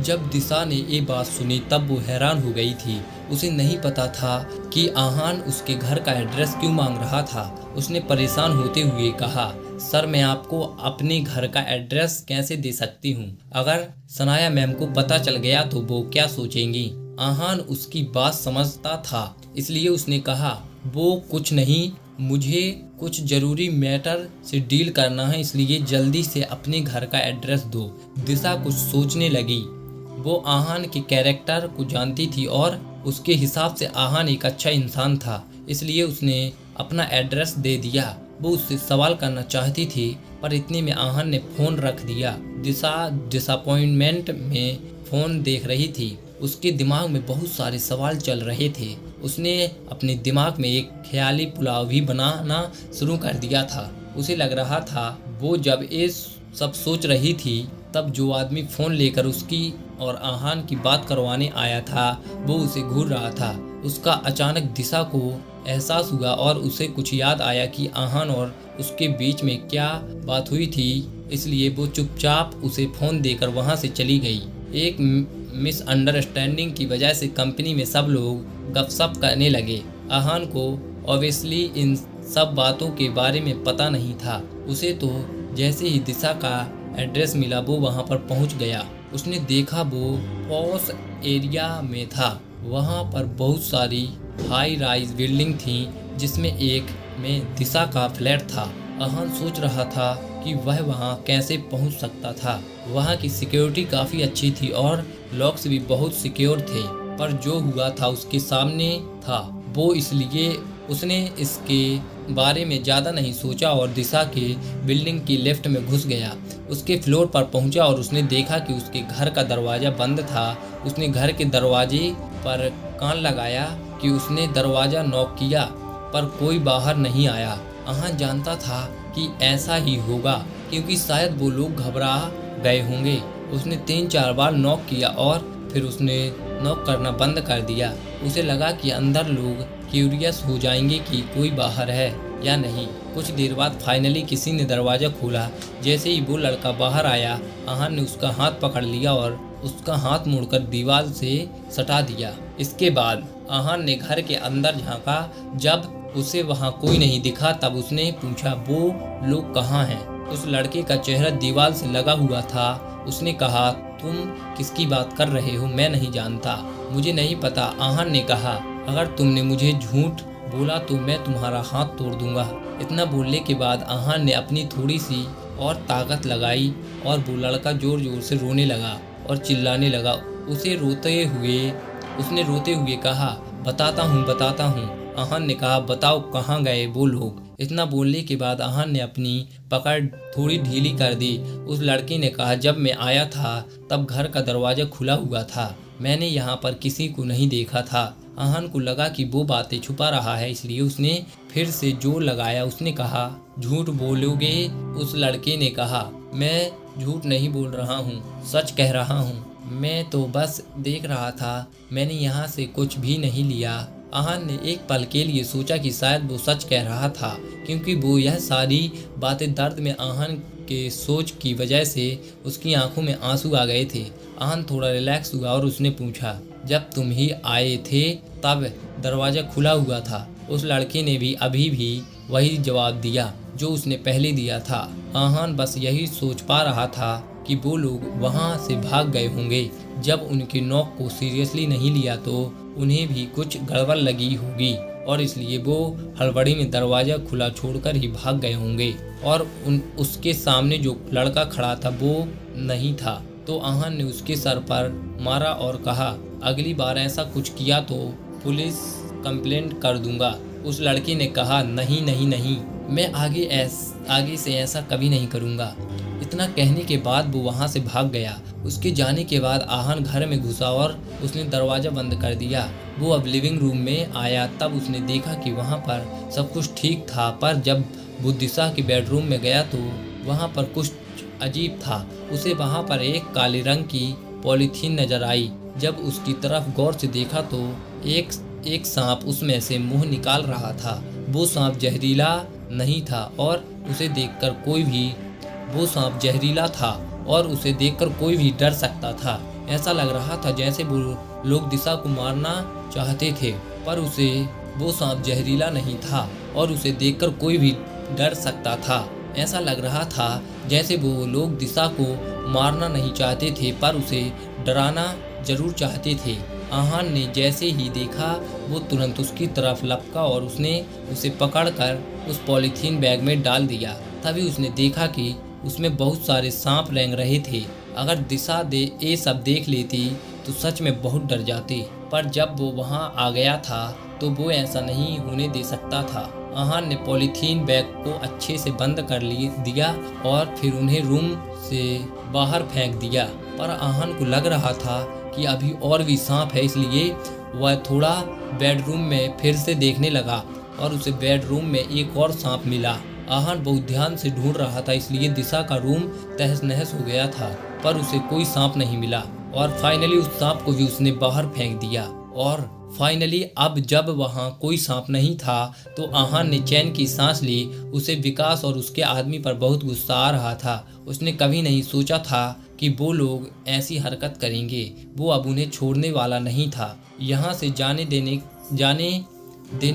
जब दिशा ने ये बात सुनी तब वो हैरान हो गई थी। उसे नहीं पता था कि आहान उसके घर का एड्रेस क्यों मांग रहा था। उसने परेशान होते हुए कहा सर मैं आपको अपने घर का एड्रेस कैसे दे सकती हूँ? अगर सनाया मैम को पता चल गया तो वो क्या सोचेंगी? आहान उसकी बात समझता था, इसलिए उसने कहा वो कुछ नहीं, मुझे कुछ ज़रूरी मैटर से डील करना है, इसलिए जल्दी से अपने घर का एड्रेस दो। दिशा कुछ सोचने लगी। वो आहान के कैरेक्टर को जानती थी और उसके हिसाब से आहान एक अच्छा इंसान था, इसलिए उसने अपना एड्रेस दे दिया। वो उससे सवाल करना चाहती थी, पर इतने में आहान ने फ़ोन रख दिया। दिशा डिसअपॉइंटमेंट में फ़ोन देख रही थी। उसके दिमाग में बहुत सारे सवाल चल रहे थे। उसने अपने दिमाग में एक ख्याली पुलाव भी बनाना शुरू कर दिया था। उसे लग रहा था वो जब ये सब सोच रही थी तब जो आदमी फ़ोन लेकर उसकी और आहान की बात करवाने आया था वो उसे घूर रहा था। उसका अचानक दिशा को एहसास हुआ और उसे कुछ याद आया कि आहान और उसके बीच में क्या बात हुई थी, इसलिए वो चुपचाप उसे फ़ोन देकर वहाँ से चली गई। एक मिसअंडरस्टैंडिंग की वजह से कंपनी में सब लोग गपशप करने लगे। आहान को ऑब्वियसली इन सब बातों के बारे में पता नहीं था। उसे तो जैसे ही दिशा का एड्रेस मिला वो वहाँ पर पहुँच गया। उसने देखा वो पॉश एरिया में था। वहाँ पर बहुत सारी हाई राइज बिल्डिंग थी, जिसमें एक में दिशा का फ्लैट था। आहान सोच रहा था कि वह वहाँ कैसे पहुँच सकता था। वहाँ की सिक्योरिटी काफ़ी अच्छी थी और लॉक्स भी बहुत सिक्योर थे, पर जो हुआ था उसके सामने था, वो इसलिए उसने इसके बारे में ज़्यादा नहीं सोचा और दिशा के बिल्डिंग की लिफ्ट में घुस गया। उसके फ्लोर पर पहुंचा और उसने देखा कि उसके घर का दरवाज़ा बंद था। उसने घर के दरवाजे पर कान लगाया कि उसने दरवाज़ा नॉक किया, पर कोई बाहर नहीं आया। आहान जानता था कि ऐसा ही होगा, क्योंकि शायद वो लोग घबरा गए होंगे। उसने 3-4 बार नॉक किया और फिर उसने नॉक करना बंद कर दिया। उसे लगा कि अंदर लोग क्यूरियस हो जाएंगे कि कोई बाहर है या नहीं। कुछ देर बाद फाइनली किसी ने दरवाज़ा खोला। जैसे ही वो लड़का बाहर आया, आहान ने उसका हाथ पकड़ लिया और उसका हाथ मोड़कर दीवार से सटा दिया। इसके बाद आहान ने घर के अंदर झांका। जब उसे वहाँ कोई नहीं दिखा तब उसने पूछा, वो लोग कहाँ हैं? उस लड़के का चेहरा दीवार से लगा हुआ था। उसने कहा, तुम किसकी बात कर रहे हो? मैं नहीं जानता, मुझे नहीं पता। आहान ने कहा, अगर तुमने मुझे झूठ बोला तो मैं तुम्हारा हाथ तोड़ दूंगा। इतना बोलने के बाद आहान ने अपनी थोड़ी सी और ताकत लगाई और वो लड़का जोर जोर से रोने लगा और चिल्लाने लगा। उसने रोते हुए कहा, बताता हूँ। आहान ने कहा, बताओ कहाँ गए वो लोग? इतना बोलने के बाद आहान ने अपनी पकड़ थोड़ी ढीली कर दी। उस लड़के ने कहा, जब मैं आया था तब घर का दरवाज़ा खुला हुआ था। मैंने यहाँ पर किसी को नहीं देखा था। आहान को लगा कि वो बातें छुपा रहा है, इसलिए उसने फिर से जोर लगाया। उसने कहा, झूठ बोलोगे? उस लड़के ने कहा, मैं झूठ नहीं बोल रहा हूँ, सच कह रहा हूँ। मैं तो बस देख रहा था, मैंने यहाँ से कुछ भी नहीं लिया। आहान ने एक पल के लिए सोचा कि शायद वो सच कह रहा था, क्योंकि वो यह सारी बातें दर्द में आहान के सोच की वजह से उसकी आंखों में आंसू आ गए थे। आहान थोड़ा रिलैक्स हुआ और उसने पूछा, जब तुम ही आए थे तब दरवाज़ा खुला हुआ था? उस लड़के ने भी अभी भी वही जवाब दिया जो उसने पहले दिया था। आहान बस यही सोच पा रहा था कि वो लोग वहाँ से भाग गए होंगे। जब उनके नॉक को सीरियसली नहीं लिया तो उन्हें भी कुछ गड़बड़ लगी होगी और इसलिए वो हड़बड़ी में दरवाज़ा खुला छोड़कर ही भाग गए होंगे और उसके सामने जो लड़का खड़ा था वो नहीं था। तो आहान ने उसके सर पर मारा और कहा, अगली बार ऐसा कुछ किया तो पुलिस कंप्लेंट कर दूंगा। उस लड़के ने कहा, नहीं, मैं आगे से ऐसा कभी नहीं करूंगा। इतना कहने के बाद वो वहाँ से भाग गया। उसके जाने के बाद आहान घर में घुसा और उसने दरवाज़ा बंद कर दिया। वो अब लिविंग रूम में आया तब उसने देखा कि वहाँ पर सब कुछ ठीक था, पर जब वो दिशा के बेडरूम में गया तो वहाँ पर कुछ अजीब था। उसे वहाँ पर एक काले रंग की पॉलीथीन नजर आई। जब उसकी तरफ गौर से देखा तो एक सांप उसमें से मुंह निकाल रहा था। वो सांप जहरीला नहीं था और उसे देखकर कोई भी डर सकता था। ऐसा लग रहा था जैसे वो लोग दिशा को मारना चाहते थे, पर वो सांप जहरीला नहीं था और उसे देखकर कोई भी डर सकता था। ऐसा लग रहा था जैसे वो लोग दिशा को मारना नहीं चाहते थे, पर उसे डराना जरूर चाहते थे। आहान ने जैसे ही देखा वो तुरंत उसकी तरफ लपका और उसने उसे पकड़कर उस पॉलीथीन बैग में डाल दिया। तभी उसने देखा कि उसमें बहुत सारे सांप रेंग रहे थे। अगर दिशा ये सब देख लेती तो सच में बहुत डर जाती, पर जब वो वहाँ आ गया था तो वो ऐसा नहीं होने दे सकता था। आहान ने पॉलीथीन बैग को अच्छे से बंद कर दिया और फिर उन्हें रूम से बाहर फेंक दिया। पर आहान को लग रहा था कि अभी और भी सांप है, इसलिए वह थोड़ा बेडरूम में फिर से देखने लगा और उसे बेडरूम में एक और सांप मिला। आहान बहुत ध्यान से ढूंढ रहा था, इसलिए दिशा का रूम तहस नहस हो गया था, पर उसे कोई सांप नहीं मिला और फाइनली उस सांप को भी उसने बाहर फेंक दिया। और फाइनली अब जब वहाँ कोई सांप नहीं था तो आहान ने चैन की सांस ली। उसे विकास और उसके आदमी पर बहुत गुस्सा आ रहा था। उसने कभी नहीं सोचा था कि वो लोग ऐसी हरकत करेंगे। वो अब उन्हें छोड़ने वाला नहीं था। यहाँ से जाने देने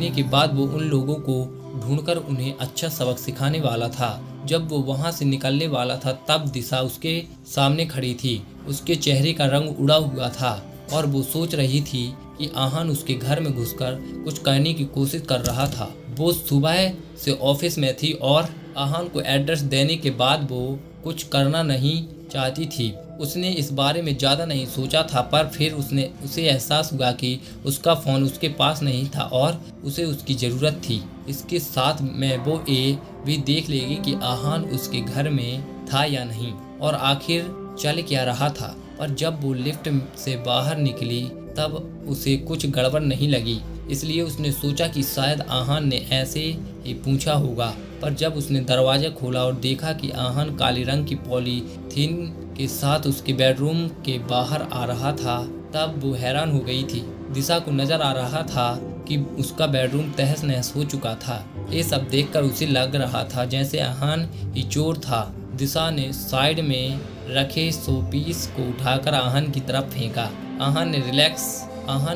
के बाद वो उन लोगों को ढूंढकर उन्हें अच्छा सबक सिखाने वाला था। जब वो वहाँ से निकलने वाला था तब दिशा उसके सामने खड़ी थी। उसके चेहरे का रंग उड़ा हुआ था और वो सोच रही थी कि आहान उसके घर में घुसकर कुछ करने की कोशिश कर रहा था। वो सुबह से ऑफिस में थी और आहान को एड्रेस देने के बाद वो कुछ करना नहीं चाहती थी। उसने इस बारे में ज़्यादा नहीं सोचा था, पर फिर उसे एहसास हुआ कि उसका फ़ोन उसके पास नहीं था और उसे उसकी ज़रूरत थी। इसके साथ में वो ये भी देख लेगी कि आहान उसके घर में था या नहीं और आखिर चल क्या रहा था। पर जब वो लिफ्ट से बाहर निकली तब उसे कुछ गड़बड़ नहीं लगी, इसलिए उसने सोचा कि शायद आहान ने ऐसे ही पूछा होगा। पर जब उसने दरवाज़ा खोला और देखा कि आहान काले रंग की पॉलीथीन के साथ उसके बेडरूम के बाहर आ रहा था तब वो हैरान हो गई थी। दिशा को नज़र आ रहा था कि उसका बेडरूम तहस नहस हो चुका था। ये सब देखकर उसे लग रहा था जैसे आहान ही चोर था। दिशा ने साइड में रखे शोपीस को उठाकर आहान की तरफ फेंका। आहान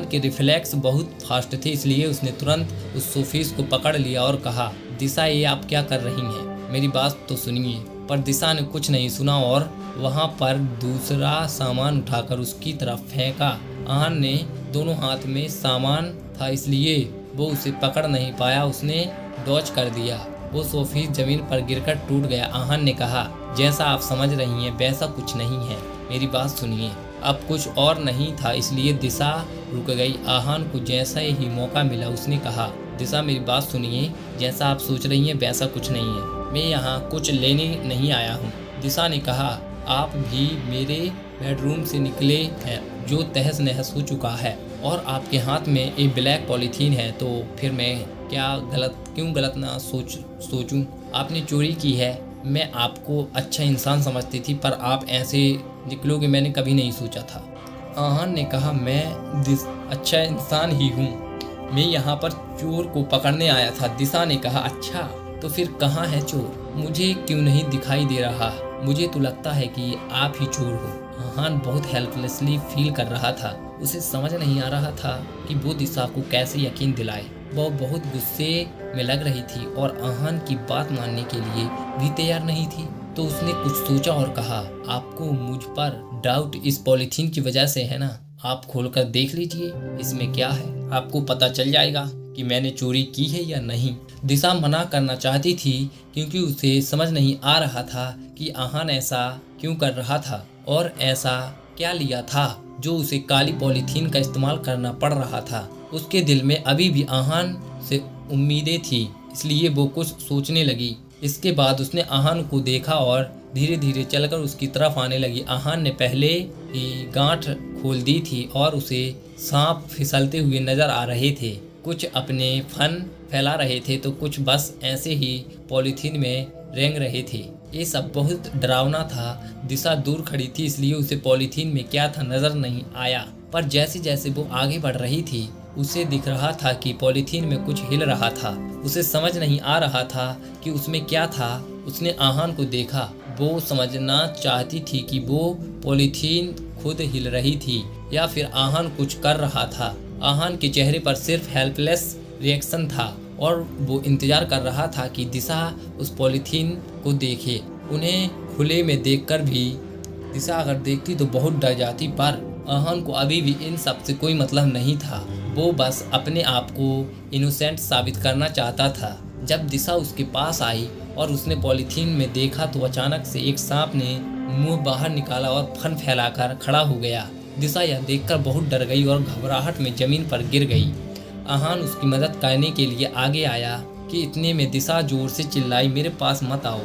के रिफ्लेक्स बहुत फास्ट थे, इसलिए उसने तुरंत उस शोपीस को पकड़ लिया और कहा, दिशा ये आप क्या कर रही हैं? मेरी बात तो सुनिए। पर दिशा ने कुछ नहीं सुना और वहाँ पर दूसरा सामान उठाकर उसकी तरफ फेंका। आहान ने दोनों हाथ में सामान था, इसलिए वो उसे पकड़ नहीं पाया। उसने डॉज कर दिया। वो शोपीस जमीन पर गिरकर टूट गया। आहान ने कहा, जैसा आप समझ रही हैं वैसा कुछ नहीं है, मेरी बात सुनिए। अब कुछ और नहीं था, इसलिए दिशा रुक गई। आहान को जैसा ही मौका मिला उसने कहा, दिशा मेरी बात सुनिए, जैसा आप सोच रही हैं वैसा कुछ नहीं है, मैं यहाँ कुछ लेने नहीं आया हूँ। दिशा ने कहा, आप भी मेरे बेडरूम से निकले हैं जो तहस नहस हो चुका है और आपके हाथ में एक ब्लैक पॉलीथीन है, तो फिर मैं क्यों गलत ना सोचूं? आपने चोरी की है। मैं आपको अच्छा इंसान समझती थी, पर आप ऐसे निकलोगे मैंने कभी नहीं सोचा था। आहान ने कहा, मैं अच्छा इंसान ही हूँ, मैं यहाँ पर चोर को पकड़ने आया था। दिशा ने कहा, अच्छा तो फिर कहाँ है चोर? मुझे क्यों नहीं दिखाई दे रहा? मुझे तो लगता है कि आप ही चोर हो। आहान बहुत हेल्पलेसली फील कर रहा था। उसे समझ नहीं आ रहा था कि वो दिशा को कैसे यकीन दिलाए। वो बहुत गुस्से में लग रही थी और आहान की बात मानने के लिए भी तैयार नहीं थी। तो उसने कुछ सोचा और कहा, आपको मुझ पर डाउट इस पॉलीथीन की वजह से है ना? आप खोलकर देख लीजिए इसमें क्या है, आपको पता चल जाएगा कि मैंने चोरी की है या नहीं। दिशा मना करना चाहती थी क्योंकि उसे समझ नहीं आ रहा था कि आहान ऐसा क्यों कर रहा था और ऐसा क्या लिया था जो उसे काली पॉलीथीन का इस्तेमाल करना पड़ रहा था। उसके दिल में अभी भी आहान से उम्मीदें थी, इसलिए वो कुछ सोचने लगी। इसके बाद उसने आहान को देखा और धीरे धीरे चलकर उसकी तरफ आने लगी। आहान ने पहले ही गांठ खोल दी थी और उसे सांप फिसलते हुए नजर आ रहे थे। कुछ अपने फन फैला रहे थे तो कुछ बस ऐसे ही पॉलीथीन में रेंग रहे थे। ये सब बहुत डरावना था। दिशा दूर खड़ी थी, इसलिए उसे पॉलीथीन में क्या था नजर नहीं आया। पर जैसे जैसे वो आगे बढ़ रही थी उसे दिख रहा था कि पॉलीथीन में कुछ हिल रहा था। उसे समझ नहीं आ रहा था कि उसमें क्या था। उसने आहान को देखा। वो समझना चाहती थी कि वो पॉलीथीन खुद हिल रही थी या फिर आहान कुछ कर रहा था। आहान के चेहरे पर सिर्फ हेल्पलेस रिएक्शन था और वो इंतजार कर रहा था कि दिशा उस पॉलीथीन को देखे। उन्हें खुले में देखकर भी दिशा अगर देखती तो बहुत डर जाती, पर आहान को अभी भी इन सब से कोई मतलब नहीं था। वो बस अपने आप को इनोसेंट साबित करना चाहता था। जब दिशा उसके पास आई और उसने पॉलीथीन में देखा तो अचानक से एक सांप ने मुंह बाहर निकाला और फन फैलाकर खड़ा हो गया। दिशा यह देखकर बहुत डर गई और घबराहट में जमीन पर गिर गई। आहान उसकी मदद करने के लिए आगे आया कि इतने में दिशा जोर से चिल्लाई, मेरे पास मत आओ,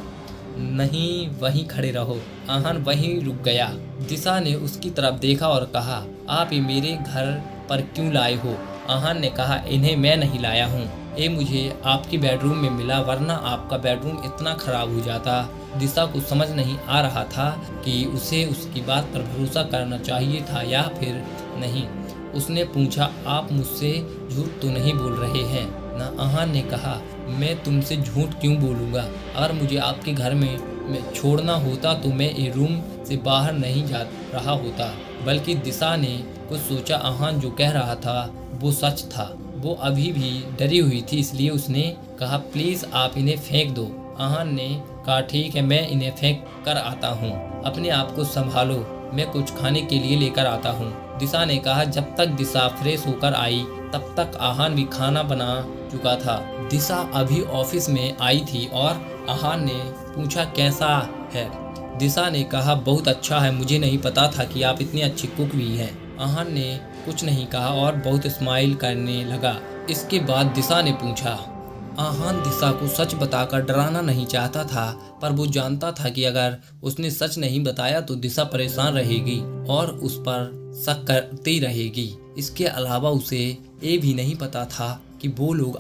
नहीं वहीं खड़े रहो। आहान वहीं रुक गया। दिशा ने उसकी तरफ देखा और कहा, आप ये मेरे घर पर क्यों लाए हो? आहान ने कहा, इन्हें मैं नहीं लाया हूँ, ये मुझे आपकी बेडरूम में मिला, वरना आपका बेडरूम इतना खराब हो जाता। दिशा को समझ नहीं आ रहा था कि उसे उसकी बात पर भरोसा करना चाहिए था या फिर नहीं। उसने पूछा, आप मुझसे झूठ तो नहीं बोल रहे हैं ना? आहान ने कहा, मैं तुमसे झूठ क्यों बोलूँगा? अगर मुझे आपके घर में छोड़ना होता तो मैं ये रूम से बाहर नहीं जा रहा होता। बल्कि दिशा ने कुछ सोचा। आहान जो कह रहा था वो सच था। वो अभी भी डरी हुई थी, इसलिए उसने कहा, प्लीज़ आप इन्हें फेंक दो। आहान ने कहा, ठीक है, मैं इन्हें फेंक कर आता हूँ, अपने आप को संभालो, मैं कुछ खाने के लिए लेकर आता हूँ। दिशा ने कहा। जब तक दिशा फ्रेश होकर आई तब तक आहान भी खाना बना चुका था। दिशा अभी ऑफिस में आई थी और आहान ने पूछा, कैसा है? दिशा ने कहा, बहुत अच्छा है, मुझे नहीं पता था कि आप इतनी अच्छी कुक भी हैं। आहान ने कुछ नहीं कहा और बहुत स्माइल करने लगा। इसके बाद दिशा ने पूछा। आहान दिशा को सच बताकर डराना नहीं चाहता था, पर वो जानता था कि अगर उसने सच नहीं बताया तो दिशा परेशान रहेगी और उस पर शक करती रहेगी। इसके अलावा उसे ये भी नहीं पता था कि वो लोग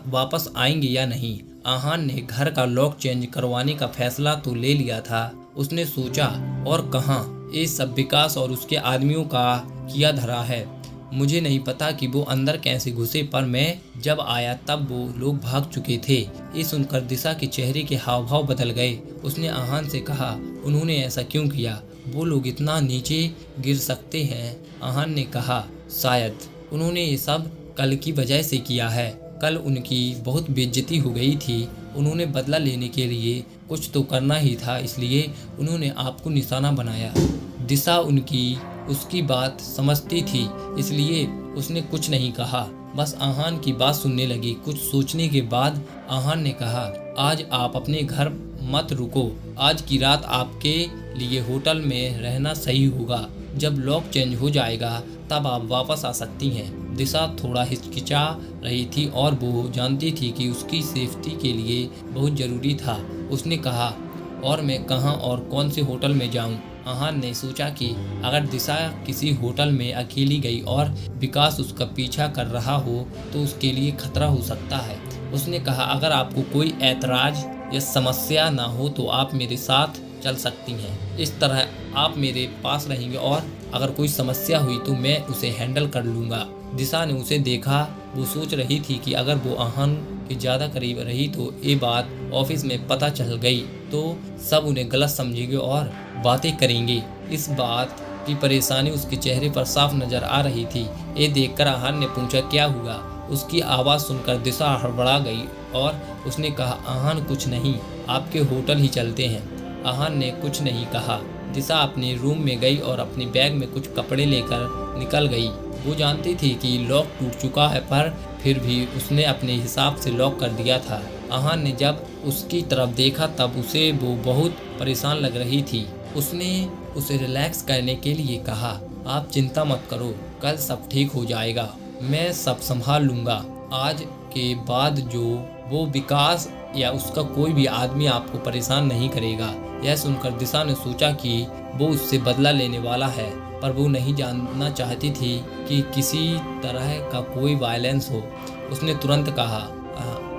वापस आएंगे या नहीं। आहान ने घर का लॉक चेंज करवाने का फैसला तो ले लिया था। उसने सोचा, और कहाँ, ये सब विकास और उसके आदमियों का किया धरा है। मुझे नहीं पता कि वो अंदर कैसे घुसे, पर मैं जब आया तब वो लोग भाग चुके थे। ये सुनकर दिशा के चेहरे के हाव भाव बदल गए। उसने आहान से कहा, उन्होंने ऐसा क्यों किया? वो लोग इतना नीचे गिर सकते हैं? आहान ने कहा, शायद उन्होंने ये सब कल की वजह से किया है। कल उनकी बहुत बेइज्जती हो गई थी। उन्होंने बदला लेने के लिए कुछ तो करना ही था, इसलिए उन्होंने आपको निशाना बनाया। दिशा उसकी बात समझती थी, इसलिए उसने कुछ नहीं कहा, बस आहान की बात सुनने लगी। कुछ सोचने के बाद आहान ने कहा, आज आप अपने घर मत रुको। आज की रात आपके लिए होटल में रहना सही होगा। जब लॉक चेंज हो जाएगा तब आप वापस आ सकती हैं। दिशा थोड़ा हिचकिचा रही थी और वो जानती थी कि उसकी सेफ्टी के लिए बहुत ज़रूरी था। उसने कहा, और मैं कहाँ और कौन से होटल में जाऊँ? आहान ने सोचा कि अगर दिशा किसी होटल में अकेली गई और विकास उसका पीछा कर रहा हो तो उसके लिए खतरा हो सकता है। उसने कहा, अगर आपको कोई ऐतराज या समस्या ना हो तो आप मेरे साथ चल सकती हैं। इस तरह आप मेरे पास रहेंगे और अगर कोई समस्या हुई तो मैं उसे हैंडल कर लूँगा। दिशा ने उसे देखा। वो सोच रही थी कि अगर वो आहान के ज़्यादा करीब रही तो ये बात ऑफिस में पता चल गई तो सब उन्हें गलत समझेंगे और बातें करेंगे। इस बात की परेशानी उसके चेहरे पर साफ नजर आ रही थी। ये देखकर आहान ने पूछा, क्या हुआ? उसकी आवाज़ सुनकर दिशा हड़बड़ा गई और उसने कहा, आहान कुछ नहीं, आपके होटल ही चलते हैं। आहान ने कुछ नहीं कहा। दिशा अपने रूम में गई और अपने बैग में कुछ कपड़े लेकर निकल गई। वो जानती थी कि लॉक टूट चुका है, पर फिर भी उसने अपने हिसाब से लॉक कर दिया था। आहान ने जब उसकी तरफ देखा तब उसे वो बहुत परेशान लग रही थी। उसने उसे रिलैक्स करने के लिए कहा, आप चिंता मत करो, कल सब ठीक हो जाएगा, मैं सब संभाल लूँगा। आज के बाद जो वो विकास या उसका कोई भी आदमी आपको परेशान नहीं करेगा। यह सुनकर दिशा ने सोचा कि वो उससे बदला लेने वाला है, पर वो नहीं जानना चाहती थी कि किसी तरह का कोई वायलेंस हो। उसने तुरंत कहा,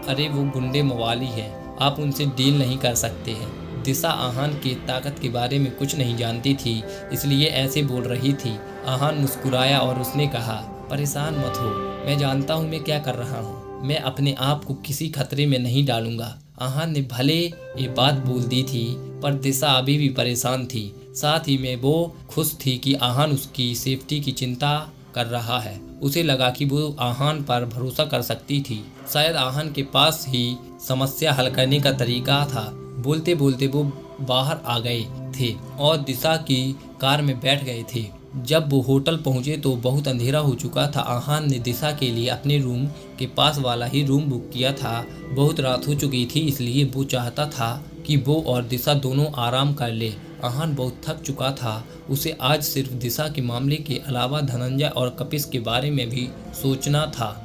अरे वो गुंडे मवाली हैं, आप उनसे डील नहीं कर सकते हैं। दिशा आहान की ताकत के बारे में कुछ नहीं जानती थी, इसलिए ऐसे बोल रही थी। आहान मुस्कुराया और उसने कहा, परेशान मत हो, मैं जानता हूँ मैं क्या कर रहा हूँ, मैं अपने आप को किसी खतरे में नहीं डालूंगा। आहान ने भले ये बात बोल दी थी, पर दिशा अभी भी परेशान थी। साथ ही में वो खुश थी कि आहान उसकी सेफ्टी की चिंता कर रहा है। उसे लगा कि वो आहान पर भरोसा कर सकती थी। शायद आहान के पास ही समस्या हल करने का तरीका था। बोलते बोलते वो बाहर आ गए थे और दिशा की कार में बैठ गए थे। जब वो होटल पहुंचे तो बहुत अंधेरा हो चुका था। आहान ने दिशा के लिए अपने रूम के पास वाला ही रूम बुक किया था। बहुत रात हो चुकी थी, इसलिए वो चाहता था कि वो और दिशा दोनों आराम कर ले। आहान बहुत थक चुका था। उसे आज सिर्फ दिशा के मामले के अलावा धनंजय और कपिस के बारे में भी सोचना था।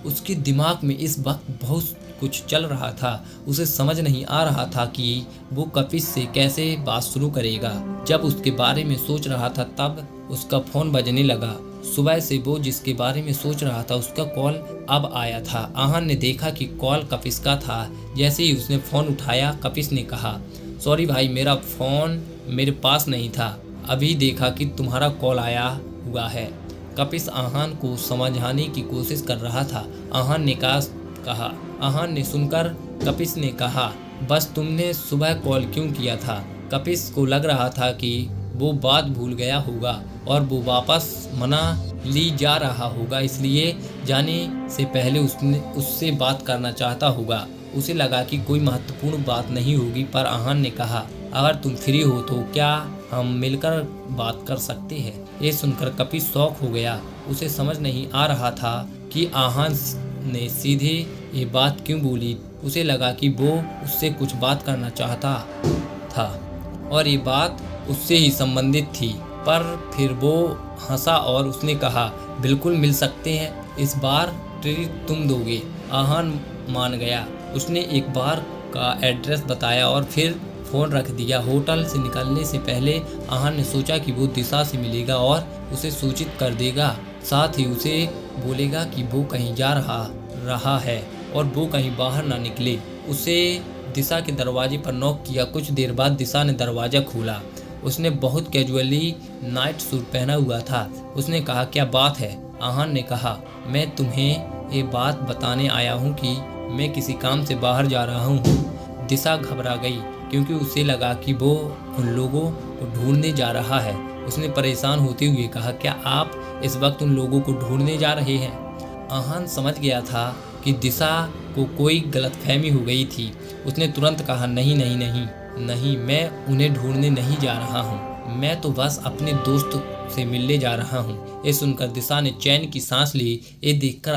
उसके दिमाग में इस वक्त बहुत कुछ चल रहा था। उसे समझ नहीं आ रहा था कि वो कपिस से कैसे बात शुरू करेगा। जब उसके बारे में सोच रहा था तब उसका फोन बजने लगा। सुबह से वो जिसके बारे में सोच रहा था उसका कॉल अब आया था। आहान ने देखा कि कॉल कपिस का था। जैसे ही उसने फोन उठाया, कपिस ने कहा, सॉरी भाई, मेरा फोन मेरे पास नहीं था, अभी देखा कि तुम्हारा कॉल आया हुआ है। कपिस आहान को समझाने की कोशिश कर रहा था। आहान ने कहा। आहान ने सुनकर कपिस ने कहा, बस तुमने सुबह कॉल क्यों किया था? कपिस को लग रहा था कि वो बात भूल गया होगा और वो वापस मना ली जा रहा होगा, इसलिए जाने से पहले उससे बात करना चाहता होगा। उसे लगा कि कोई महत्वपूर्ण बात नहीं होगी, पर आहान ने कहा, अगर तुम फ्री हो तो क्या हम मिलकर बात कर सकते हैं? ये सुनकर कपिस शॉक हो गया। उसे समझ नहीं आ रहा था कि आहान ने सीधे ये बात क्यों बोली। उसे लगा कि वो उससे कुछ बात करना चाहता था और ये बात उससे ही संबंधित थी, पर फिर वो हंसा और उसने कहा, बिल्कुल मिल सकते हैं, इस बार ट्रीट तुम दोगे। आहान मान गया। उसने एक बार का एड्रेस बताया और फिर फ़ोन रख दिया। होटल से निकलने से पहले आहान ने सोचा कि वो दिशा से मिलेगा और उसे सूचित कर देगा, साथ ही उसे बोलेगा कि वो कहीं जा रहा है और वो कहीं बाहर ना निकले। उसे दिशा के दरवाजे पर नॉक किया। कुछ देर बाद दिशा ने दरवाज़ा खोला। उसने बहुत कैजुअली नाइट सूट पहना हुआ था। उसने कहा, क्या बात है? आहान ने कहा, मैं तुम्हें ये बात बताने आया हूँ कि मैं किसी काम से बाहर जा रहा हूँ। दिशा घबरा गई क्योंकि उसे लगा कि वो उन लोगों को ढूंढने जा रहा है। उसने परेशान होते हुए कहा, क्या आप इस वक्त उन लोगों को ढूंढने जा रहे हैं? आहान समझ गया था कि दिशा को कोई गलतफहमी हो गई थी। उसने तुरंत कहा, नहीं, मैं उन्हें ढूंढने नहीं जा रहा हूँ, मैं तो बस अपने दोस्त से मिलने जा रहा हूँ। ये सुनकर दिशा ने चैन की सांस ली। ये देखकर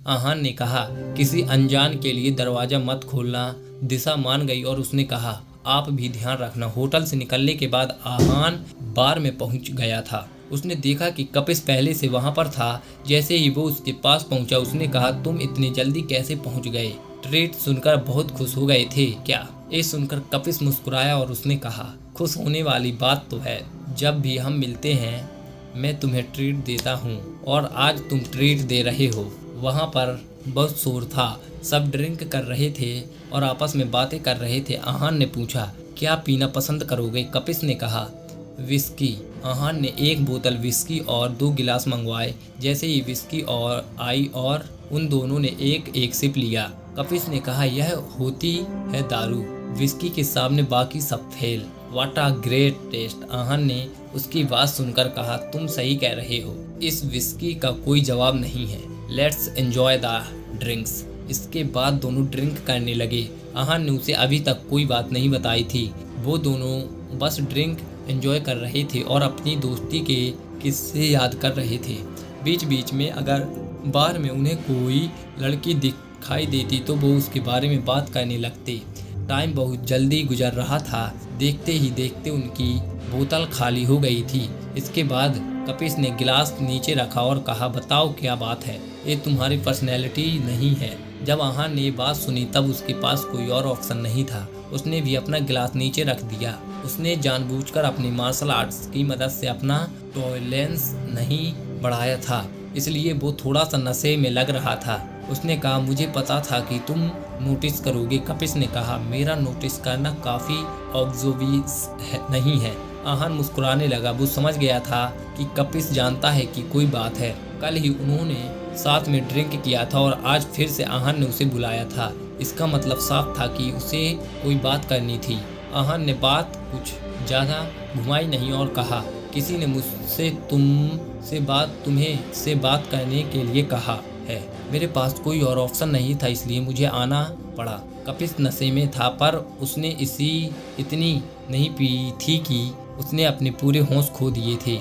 आहान ने कहा, किसी अनजान के लिए दरवाज़ा मत खोलना। दिशा मान गई और उसने कहा, आप भी ध्यान रखना। होटल से निकलने के बाद आहान बार में पहुंच गया था। उसने देखा कि कपिस पहले से वहां पर था। जैसे ही वो उसके पास पहुंचा, उसने कहा, तुम इतनी जल्दी कैसे पहुंच गए? ट्रीट सुनकर बहुत खुश हो गए थे क्या? ये सुनकर कपिस मुस्कुराया और उसने कहा, खुश होने वाली बात तो है, जब भी हम मिलते हैं मैं तुम्हें ट्रीट देता हूँ और आज तुम ट्रीट दे रहे हो। वहाँ पर बहुत शोर था, सब ड्रिंक कर रहे थे और आपस में बातें कर रहे थे। आहान ने पूछा, क्या पीना पसंद करोगे? कपिस ने कहा, विस्की। आहान ने एक बोतल विस्की और 2 गिलास मंगवाए। जैसे ही विस्की और आई और उन दोनों ने एक सिप लिया। कपिस ने कहा, यह होती है दारू, विस्की के सामने बाकी सब fail. What a great test. Aahan ने उसकी बात सुनकर कहा, तुम सही कह रहे हो, इस विस्की का कोई जवाब नहीं है। Let's enjoy the drinks. इसके बाद दोनों ड्रिंक करने लगे। आहान ने उसे अभी तक कोई बात नहीं बताई थी। वो दोनों बस ड्रिंक एंजॉय कर रहे थे और अपनी दोस्ती के किस्से याद कर रहे थे। बीच बीच में अगर बार में उन्हें कोई लड़की दिखाई देती तो वो उसके बारे में बात करने लगते। टाइम बहुत जल्दी गुजर रहा था। देखते ही देखते उनकी बोतल खाली हो गई थी। इसके बाद कपिस ने गिलास नीचे रखा और कहा, बताओ क्या बात है? ये तुम्हारी पर्सनैलिटी नहीं है। जब आहान ने ये बात सुनी तब उसके पास कोई और ऑप्शन नहीं था। उसने भी अपना गिलास नीचे रख दिया। उसने जानबूझकर अपनी मार्शल आर्ट्स की मदद से अपना टॉलरेंस नहीं बढ़ाया था, इसलिए वो थोड़ा सा नशे में लग रहा था। उसने कहा, मुझे पता था कि तुम नोटिस करोगे। कपिस ने कहा, मेरा नोटिस करना काफ़ी ऑब्जर्वियस नहीं है। आहान मुस्कुराने लगा। वो समझ गया था कि कपिस जानता है कि कोई बात है। कल ही उन्होंने साथ में ड्रिंक किया था और आज फिर से आहान ने उसे बुलाया था। इसका मतलब साफ था कि उसे कोई बात करनी थी। आहान ने बात कुछ ज़्यादा घुमाई नहीं और कहा, किसी ने मुझसे तुम्हें से बात करने के लिए कहा है। मेरे पास कोई और ऑप्शन नहीं था, इसलिए मुझे आना पड़ा। कपिस नशे में था, पर उसने इतनी नहीं पी थी कि उसने अपने पूरे होश खो दिए थे।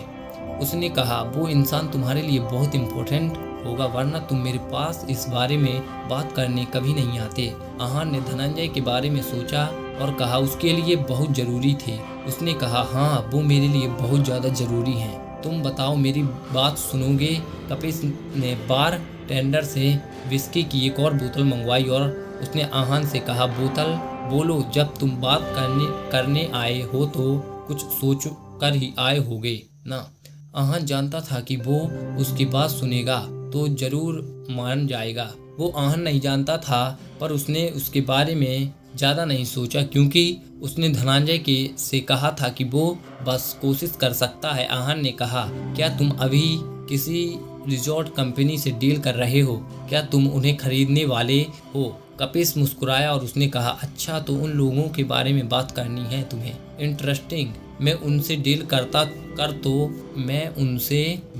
उसने कहा, वो इंसान तुम्हारे लिए बहुत इम्पोर्टेंट होगा, वरना तुम मेरे पास इस बारे में बात करने कभी नहीं आते। आहान ने धनंजय के बारे में सोचा और कहा, उसके लिए बहुत जरूरी थे। उसने कहा, हाँ वो मेरे लिए बहुत ज़्यादा ज़रूरी हैं। तुम बताओ, मेरी बात सुनोगे? कपिस ने बार टेंडर से विस्की की एक और बोतल मंगवाई और उसने आहान से कहा, बोतल बोलो, जब तुम बात करने आए हो तो कुछ सोच कर ही आए होगे ना। आहान जानता था कि वो उसकी बात सुनेगा तो जरूर मान जाएगा। वो आहान नहीं जानता था, पर उसने उसके बारे में ज़्यादा नहीं सोचा, क्योंकि उसने धनंजय से कहा था कि वो बस कोशिश कर सकता है। आहान ने कहा, क्या तुम अभी किसी रिजॉर्ट कंपनी से डील कर रहे हो? क्या तुम उन्हें खरीदने वाले हो? कपिस मुस्कुराया और उसने कहा, अच्छा तो उन लोगों के बारे में बात करनी है तुम्हें? इंटरेस्टिंग। मैं उनसे डील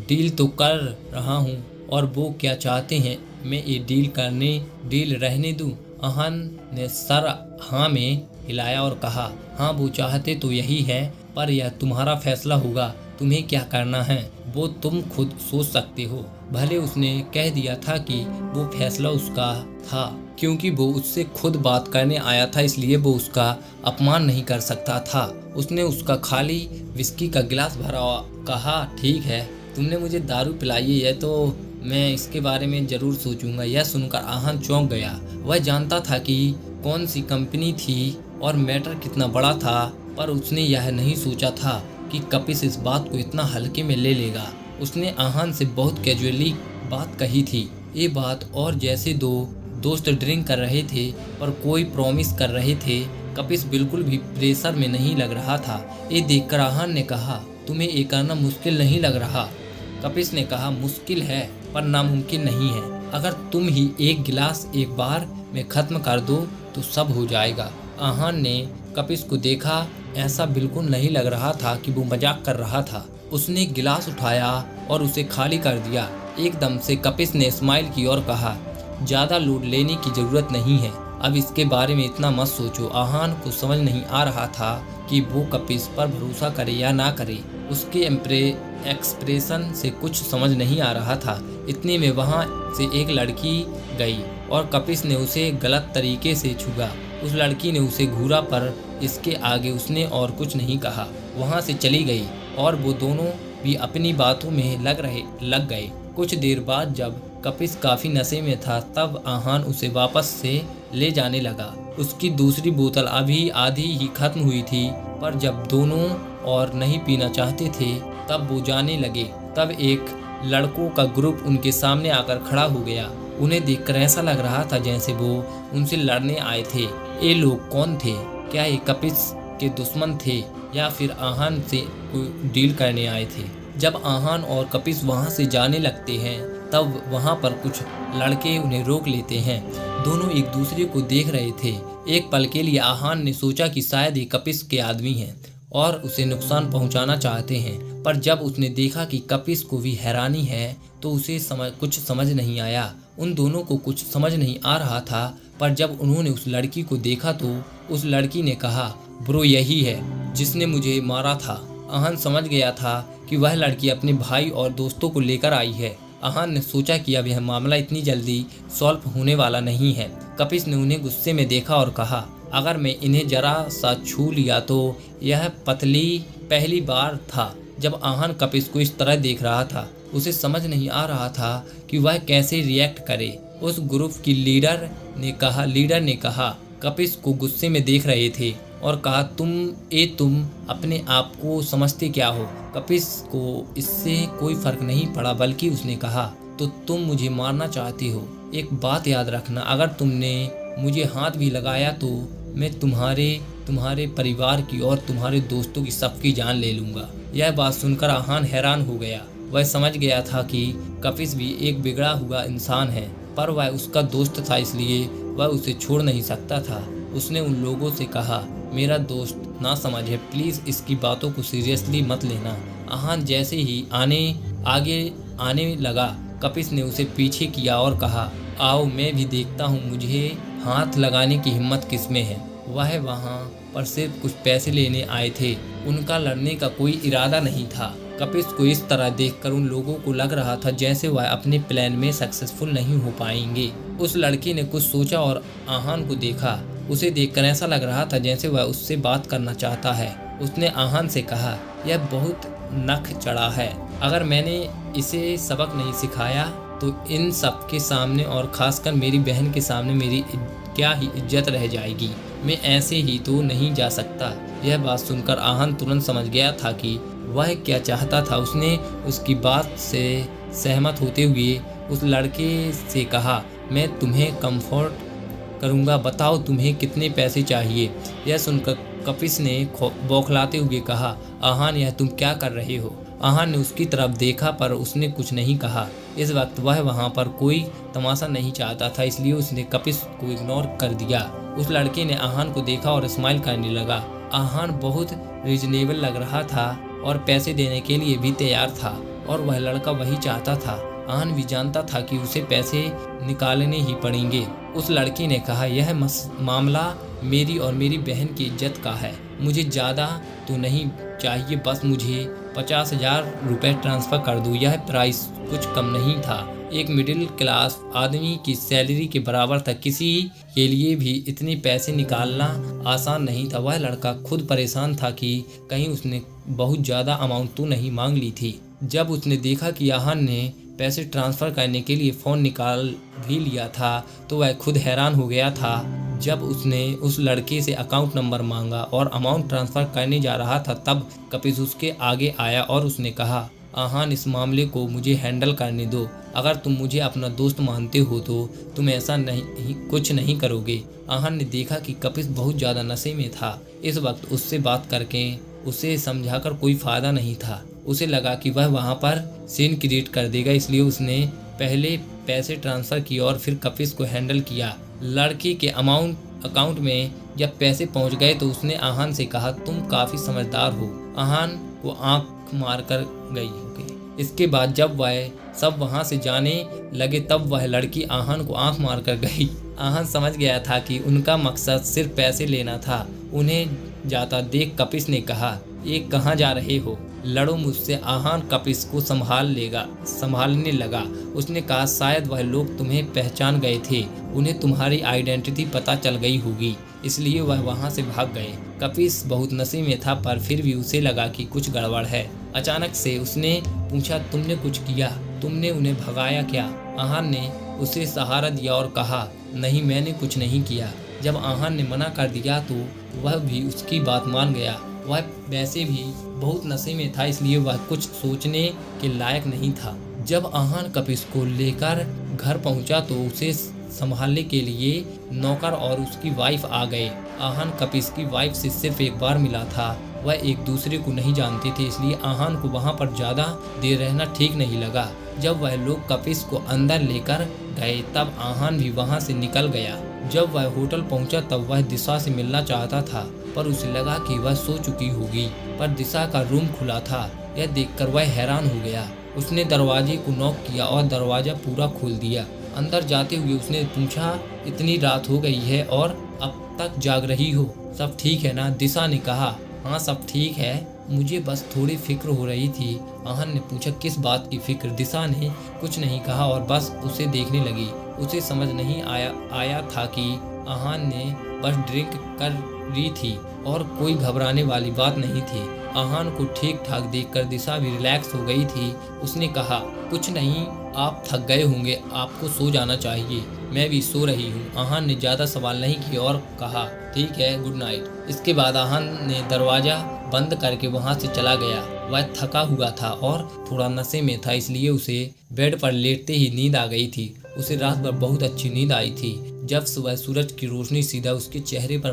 डील तो कर रहा हूँ, और वो क्या चाहते हैं मैं ये डील रहने दूँ? आहान ने सर हाँ में हिलाया और कहा, हाँ वो चाहते तो यही है, पर यह तुम्हारा फैसला होगा। तुम्हें क्या करना है वो तुम खुद सोच सकते हो। भले उसने कह दिया था कि वो फैसला उसका था, क्योंकि वो उससे खुद बात करने आया था, इसलिए वो उसका अपमान नहीं कर सकता था। उसने उसका खाली विस्की का गिलास भरा और कहा, ठीक है, तुमने मुझे दारू पिलाई है तो मैं इसके बारे में जरूर सोचूंगा। यह सुनकर आहान चौंक गया। वह जानता था कि कौन सी कंपनी थी और मैटर कितना बड़ा था, पर उसने यह नहीं सोचा था कि कपिस इस बात को इतना हल्के में ले लेगा। उसने आहान से बहुत कैजुअली बात कही थी, ये बात, और जैसे दो दोस्त ड्रिंक कर रहे थे पर कोई प्रॉमिस कर रहे थे। कपिस बिल्कुल भी प्रेशर में नहीं लग रहा था। ये देखकर आहान ने कहा, तुम्हें ये करना मुश्किल नहीं लग रहा? कपिस ने कहा, मुश्किल है पर नामुमकिन नहीं है। अगर तुम ही एक गिलास एक बार में खत्म कर दो तो सब हो जाएगा। आहान ने कपिस को देखा, ऐसा बिल्कुल नहीं लग रहा था कि वो मजाक कर रहा था। उसने गिलास उठाया और उसे खाली कर दिया। एकदम से कपिस ने स्माइल की और कहा, ज़्यादा लोड लेने की ज़रूरत नहीं है, अब इसके बारे में इतना मत सोचो। आहान को समझ नहीं आ रहा था कि वो कपिस पर भरोसा करे या ना करे। उसके एक्सप्रेशन से कुछ समझ नहीं आ रहा था। इतने में वहाँ से एक लड़की गई और कपिस ने उसे गलत तरीके से छुआ। उस लड़की ने उसे घूरा, पर इसके आगे उसने और कुछ नहीं कहा। वहाँ से चली गई और वो दोनों भी अपनी बातों में लग गए। कुछ देर बाद जब कपिस काफ़ी नशे में था, तब आहान उसे वापस से ले जाने लगा। उसकी दूसरी बोतल अभी आधी ही खत्म हुई थी, पर जब दोनों और नहीं पीना चाहते थे तब वो जाने लगे। तब एक लड़कों का ग्रुप उनके सामने आकर खड़ा हो गया। उन्हें देखकर ऐसा लग रहा था जैसे वो उनसे लड़ने आए थे। ये लोग कौन थे? क्या ये कपिस के दुश्मन थे या फिर आहान से कोई डील करने आए थे? जब आहान और कपिस वहां से जाने लगते हैं तब वहां पर कुछ लड़के उन्हें रोक लेते हैं। दोनों एक दूसरे को देख रहे थे। एक पल के लिए आहान ने सोचा कि शायद ये कपिस के आदमी हैं और उसे नुकसान पहुंचाना चाहते हैं, पर जब उसने देखा कि कपिस को भी हैरानी है तो उसे कुछ समझ नहीं आया। उन दोनों को कुछ समझ नहीं आ रहा था, पर जब उन्होंने उस लड़की को देखा तो उस लड़की ने कहा, ब्रो यही है जिसने मुझे मारा था। आहान समझ गया था कि वह लड़की अपने भाई और दोस्तों को लेकर आई है। आहान ने सोचा कि अब यह मामला इतनी जल्दी सॉल्व होने वाला नहीं है। कपिस ने उन्हें गुस्से में देखा और कहा, अगर मैं इन्हें जरा सा छू लिया तो यह पहली बार था जब आहान कपिस को इस तरह देख रहा था। उसे समझ नहीं आ रहा था कि वह कैसे रिएक्ट करे। उस ग्रुप की लीडर ने कहा, कपिस को गुस्से में देख रहे थे और कहा, तुम अपने आप को समझते क्या हो? कपिस को इससे कोई फर्क नहीं पड़ा, बल्कि उसने कहा, तो तुम मुझे मारना चाहते हो? एक बात याद रखना, अगर तुमने मुझे हाथ भी लगाया तो मैं तुम्हारे परिवार की और तुम्हारे दोस्तों की सबकी जान ले लूँगा। यह बात सुनकर आहान हैरान हो गया। वह समझ गया था कि कपिस भी एक बिगड़ा हुआ इंसान है, पर वह उसका दोस्त था, इसलिए वह उसे छोड़ नहीं सकता था। उसने उन लोगों से कहा, मेरा दोस्त ना समझ है, प्लीज़ इसकी बातों को सीरियसली मत लेना। आहान जैसे ही आगे आने लगा, कपिस ने उसे पीछे किया और कहा, आओ मैं भी देखता हूँ मुझे हाथ लगाने की हिम्मत किसमें है। वह वहाँ पर सिर्फ कुछ पैसे लेने आए थे, उनका लड़ने का कोई इरादा नहीं था। कपिस को इस तरह देखकर उन लोगों को लग रहा था जैसे वह अपने प्लान में सक्सेसफुल नहीं हो पाएंगे। उस लड़की ने कुछ सोचा और आहान को देखा। उसे देखकर ऐसा लग रहा था जैसे वह उससे बात करना चाहता है। उसने आहान से कहा, यह बहुत नख चढ़ा है। अगर मैंने इसे सबक नहीं सिखाया तो इन सब के सामने और खासकर मेरी बहन के सामने मेरी क्या ही इज्जत रह जाएगी। मैं ऐसे ही तो नहीं जा सकता। यह बात सुनकर आहान तुरंत समझ गया था कि वह क्या चाहता था। उसने उसकी बात से सहमत होते हुए उस लड़के से कहा, मैं तुम्हें कंफर्ट करूंगा, बताओ तुम्हें कितने पैसे चाहिए। यह सुनकर कपिस ने बौखलाते हुए कहा, आहान यह तुम क्या कर रहे हो। आहान ने उसकी तरफ देखा पर उसने कुछ नहीं कहा। इस वक्त वह वहां पर कोई तमाशा नहीं चाहता था, इसलिए उसने कपिस को इग्नोर कर दिया। उस लड़के ने आहान को देखा और स्माइल करने लगा। आहान बहुत रीजनेबल लग रहा था और पैसे देने के लिए भी तैयार था और वह लड़का वही चाहता था। आहान भी जानता था कि उसे पैसे निकालने ही पड़ेंगे। उस लड़की ने कहा, यह मामला मेरी और मेरी बहन की इज्जत का है। मुझे ज़्यादा तो नहीं चाहिए, बस मुझे 50,000 रुपये ट्रांसफ़र कर दो। यह प्राइस कुछ कम नहीं था, एक मिडिल क्लास आदमी की सैलरी के बराबर था। किसी के लिए भी इतने पैसे निकालना आसान नहीं था। वह लड़का खुद परेशान था कि कहीं उसने बहुत ज़्यादा अमाउंट तो नहीं मांग ली थी। जब उसने देखा कि आहान ने पैसे ट्रांसफ़र करने के लिए फ़ोन निकाल भी लिया था तो वह खुद हैरान हो गया था। जब उसने उस लड़के से अकाउंट नंबर मांगा और अमाउंट ट्रांसफ़र करने जा रहा था तब कपिस उसके आगे आया और उसने कहा, आहान इस मामले को मुझे हैंडल करने दो। अगर तुम मुझे अपना दोस्त मानते हो तो तुम ऐसा कुछ नहीं करोगे। आहान ने देखा कि कपिस बहुत ज़्यादा नशे में था। इस वक्त उससे बात करके उसे समझाकर कोई फ़ायदा नहीं था। उसे लगा कि वह वहाँ पर सीन क्रिएट कर देगा, इसलिए उसने पहले पैसे ट्रांसफ़र किए और फिर कपिस को हैंडल किया। लड़की के अकाउंट में जब पैसे पहुँच गए तो उसने आहान से कहा, तुम काफ़ी समझदार हो। आहान को आंख मार कर गई होगी। इसके बाद जब वह सब वहाँ से जाने लगे तब वह लड़की आहान को आंख मार कर गई। आहान समझ गया था कि उनका मकसद सिर्फ पैसे लेना था। उन्हें जाता देख कपिस ने कहा, ये कहाँ जा रहे हो, लड़ो मुझसे। आहान कपिस को संभालने लगा। उसने कहा, शायद वह लोग तुम्हें पहचान गए थे, उन्हें तुम्हारी आइडेंटिटी पता चल गई होगी, इसलिए वह वहां से भाग गए। कपिस बहुत नशे में था पर फिर भी उसे लगा कि कुछ गड़बड़ है। अचानक से उसने पूछा, तुमने कुछ किया, तुमने उन्हें भगाया क्या। आहान ने उसे सहारा दिया और कहा, नहीं मैंने कुछ नहीं किया। जब आहान ने मना कर दिया तो वह भी उसकी बात मान गया। वह वैसे भी बहुत नशे में था, इसलिए वह कुछ सोचने के लायक नहीं था। जब आहान कपिस को लेकर घर पहुंचा तो उसे संभालने के लिए नौकर और उसकी वाइफ आ गए। आहान कपिस की वाइफ से सिर्फ एक बार मिला था। वह एक दूसरे को नहीं जानते थे, इसलिए आहान को वहां पर ज़्यादा देर रहना ठीक नहीं लगा। जब वह लोग कपिस को अंदर लेकर गए तब आहान भी वहां से निकल गया। जब वह होटल पहुंचा तब वह दिशा से मिलना चाहता था पर उसे लगा कि वह सो चुकी होगी, पर दिशा का रूम खुला था। यह देखकर वह हैरान हो गया। उसने दरवाजे को नॉक किया और दरवाजा पूरा खोल दिया। अंदर जाते हुए उसने पूछा, इतनी रात हो गई है और अब तक जाग रही हो, सब ठीक है ना। दिशा ने कहा, हाँ सब ठीक है, मुझे बस थोड़ी फिक्र हो रही थी। आहान ने पूछा, किस बात की फिक्र। दिशा ने कुछ नहीं कहा और बस उसे देखने लगी। उसे समझ नहीं आया था कि आहान ने बस ड्रिंक कर रही थी और कोई घबराने वाली बात नहीं थी। आहान को ठीक ठाक देखकर दिशा भी रिलैक्स हो गई थी। उसने कहा, कुछ नहीं, आप थक गए होंगे, आपको सो जाना चाहिए, मैं भी सो रही हूँ। आहान ने ज़्यादा सवाल नहीं किए और कहा, ठीक है, गुड नाइट। इसके बाद आहान ने दरवाज़ा बंद करके वहाँ से चला गया। वह थका हुआ था और थोड़ा नशे में था, इसलिए उसे बेड पर लेटते ही नींद आ गई थी। उसे रात भर बहुत अच्छी नींद आई थी। जब सुबह सूरज की रोशनी सीधा उसके चेहरे पर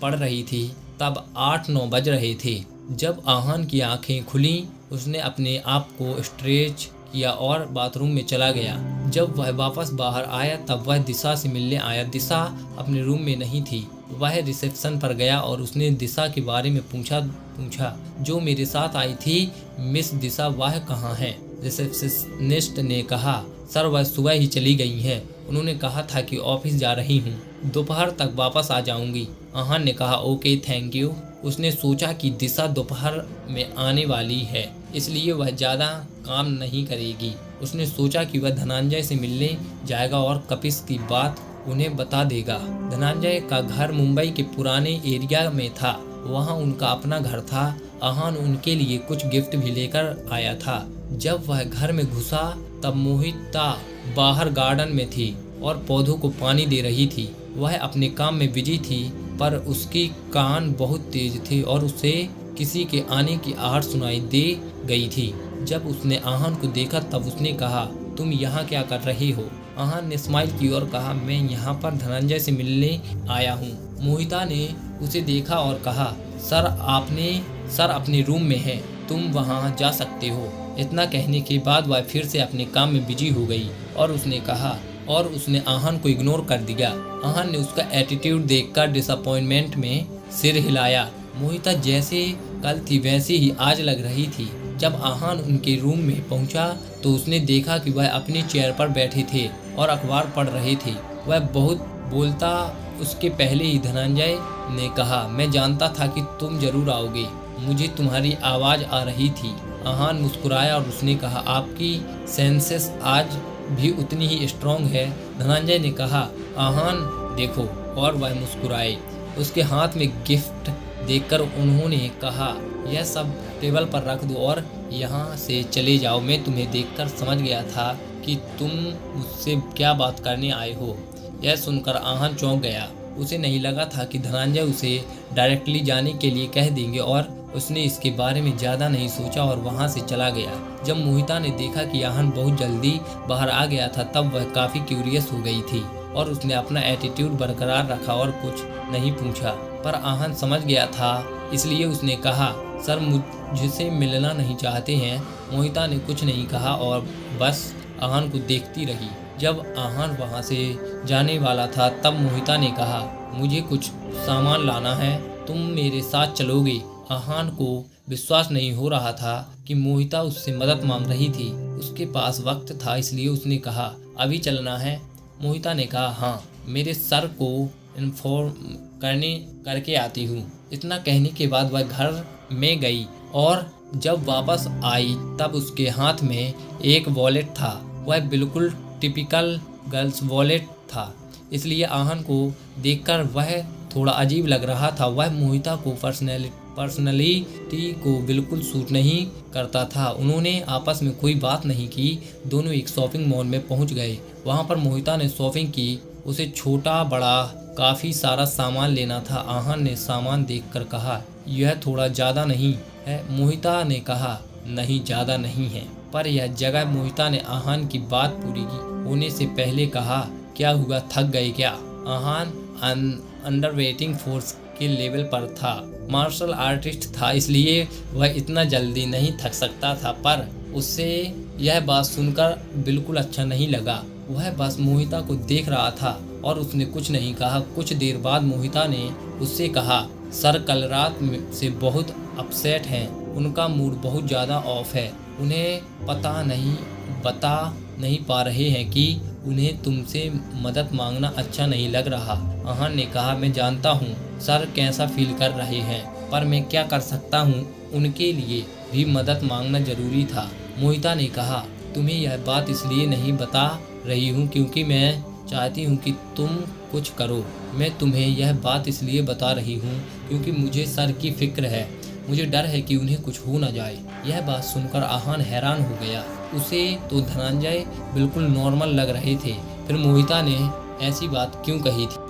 पड़ रही थी तब 8-9 बज रहे थे। जब आहान की आंखें खुली उसने अपने आप को स्ट्रेच किया और बाथरूम में चला गया। जब वह वापस बाहर आया तब वह दिशा से मिलने आया। दिशा अपने रूम में नहीं थी। वह रिसेप्शन पर गया और उसने दिशा के बारे में पूछा, जो मेरे साथ आई थी मिस दिशा, वह कहाँ है। रिसेप्शनिस्ट ने कहा, सर वह सुबह ही चली गई हैं, उन्होंने कहा था कि ऑफिस जा रही हूँ, दोपहर तक वापस आ जाऊंगी। आहान ने कहा, ओके थैंक यू। उसने सोचा कि दिशा दोपहर में आने वाली है, इसलिए वह ज़्यादा काम नहीं करेगी। उसने सोचा कि वह धनंजय से मिलने जाएगा और कपिश की बात उन्हें बता देगा। धनंजय का घर मुंबई के पुराने एरिया में था, वहाँ उनका अपना घर था। आहान उनके लिए कुछ गिफ्ट भी लेकर आया था। जब वह घर में घुसा तब मोहिता बाहर गार्डन में थी और पौधों को पानी दे रही थी। वह अपने काम में बिजी थी, पर उसकी कान बहुत तेज थे और उसे किसी के आने की आहट सुनाई दे गई थी। जब उसने आहान को देखा तब उसने कहा, तुम यहाँ क्या कर रही हो? आहान ने स्माइल की और कहा, मैं यहाँ पर धनंजय से मिलने आया हूँ। मोहिता ने उसे देखा और कहा, सर अपने रूम में है, तुम वहाँ जा सकते हो। इतना कहने के बाद वह फिर से अपने काम में बिजी हो गई और उसने आहान को इग्नोर कर दिया। आहान ने उसका एटीट्यूड देखकर डिसअपॉइंटमेंट में सिर हिलाया। मोहिता जैसे कल थी वैसे ही आज लग रही थी। जब आहान उनके रूम में पहुंचा तो उसने देखा कि वह अपनी चेयर पर बैठे थे और अखबार पढ़ रहे थे। वह बहुत बोलता उसके पहले ही धनंजय ने कहा, मैं जानता था कि तुम जरूर आओगे, मुझे तुम्हारी आवाज़ आ रही थी। आहान मुस्कुराया और उसने कहा, आपकी सेंसेस आज भी उतनी ही स्ट्रांग है। धनंजय ने कहा, आहान देखो, और वह मुस्कुराए। उसके हाथ में गिफ्ट देखकर उन्होंने कहा, यह सब टेबल पर रख दो और यहाँ से चले जाओ। मैं तुम्हें देखकर समझ गया था कि तुम मुझसे क्या बात करने आए हो। यह सुनकर आहान चौंक गया। उसे नहीं लगा था कि धनंजय उसे डायरेक्टली जाने के लिए कह देंगे और उसने इसके बारे में ज़्यादा नहीं सोचा और वहाँ से चला गया। जब मोहिता ने देखा कि आहान बहुत जल्दी बाहर आ गया था तब वह काफ़ी क्यूरियस हो गई थी और उसने अपना एटीट्यूड बरकरार रखा और कुछ नहीं पूछा। पर आहान समझ गया था, इसलिए उसने कहा, सर मुझसे मिलना नहीं चाहते हैं। मोहिता ने कुछ नहीं कहा और बस आहान को देखती रही। जब आहान वहाँ से जाने वाला था तब मोहिता ने कहा, मुझे कुछ सामान लाना है, तुम मेरे साथ चलोगे? आहान को विश्वास नहीं हो रहा था कि मोहिता उससे मदद मांग रही थी। उसके पास वक्त था इसलिए उसने कहा, अभी चलना है? मोहिता ने कहा, हाँ, मेरे सर को इन्फॉर्म करके आती हूँ। इतना कहने के बाद वह घर में गई और जब वापस आई तब उसके हाथ में एक वॉलेट था। वह बिल्कुल टिपिकल गर्ल्स वॉलेट था, इसलिए आहान को देखकर वह थोड़ा अजीब लग रहा था। वह मोहिता को पर्सनैलिटी को बिल्कुल सूट नहीं करता था। उन्होंने आपस में कोई बात नहीं की। दोनों एक शॉपिंग मॉल में पहुंच गए। वहां पर मोहिता ने शॉपिंग की। उसे छोटा बड़ा काफ़ी सारा सामान लेना था। आहान ने सामान देखकर कहा, यह थोड़ा ज़्यादा नहीं है? मोहिता ने कहा, नहीं ज़्यादा नहीं है, पर यह जगह। मोहिता ने आहान की बात पूरी होने से पहले कहा, क्या हुआ, थक गए क्या? आहान अंडर वेटिंग फोर्स के लेवल पर था। मार्शल आर्टिस्ट था, इसलिए वह इतना जल्दी नहीं थक सकता था, पर उससे यह बात सुनकर बिल्कुल अच्छा नहीं लगा। वह बस मोहिता को देख रहा था और उसने कुछ नहीं कहा। कुछ देर बाद मोहिता ने उससे कहा, सर कल रात से बहुत अपसेट हैं, उनका मूड बहुत ज़्यादा ऑफ है। उन्हें बता नहीं पा रहे हैं कि उन्हें तुमसे मदद मांगना अच्छा नहीं लग रहा। आहान ने कहा, मैं जानता हूँ सर कैसा फील कर रहे हैं, पर मैं क्या कर सकता हूँ, उनके लिए भी मदद मांगना जरूरी था। मोहिता ने कहा, तुम्हें यह बात इसलिए नहीं बता रही हूँ क्योंकि मैं चाहती हूँ कि तुम कुछ करो। मैं तुम्हें यह बात इसलिए बता रही हूँ क्योंकि मुझे सर की फिक्र है। मुझे डर है कि उन्हें कुछ हो न जाए। यह बात सुनकर आहान हैरान हो गया। उसे तो धनंजय बिल्कुल नॉर्मल लग रहे थे, फिर मोहिता ने ऐसी बात क्यों कही थी?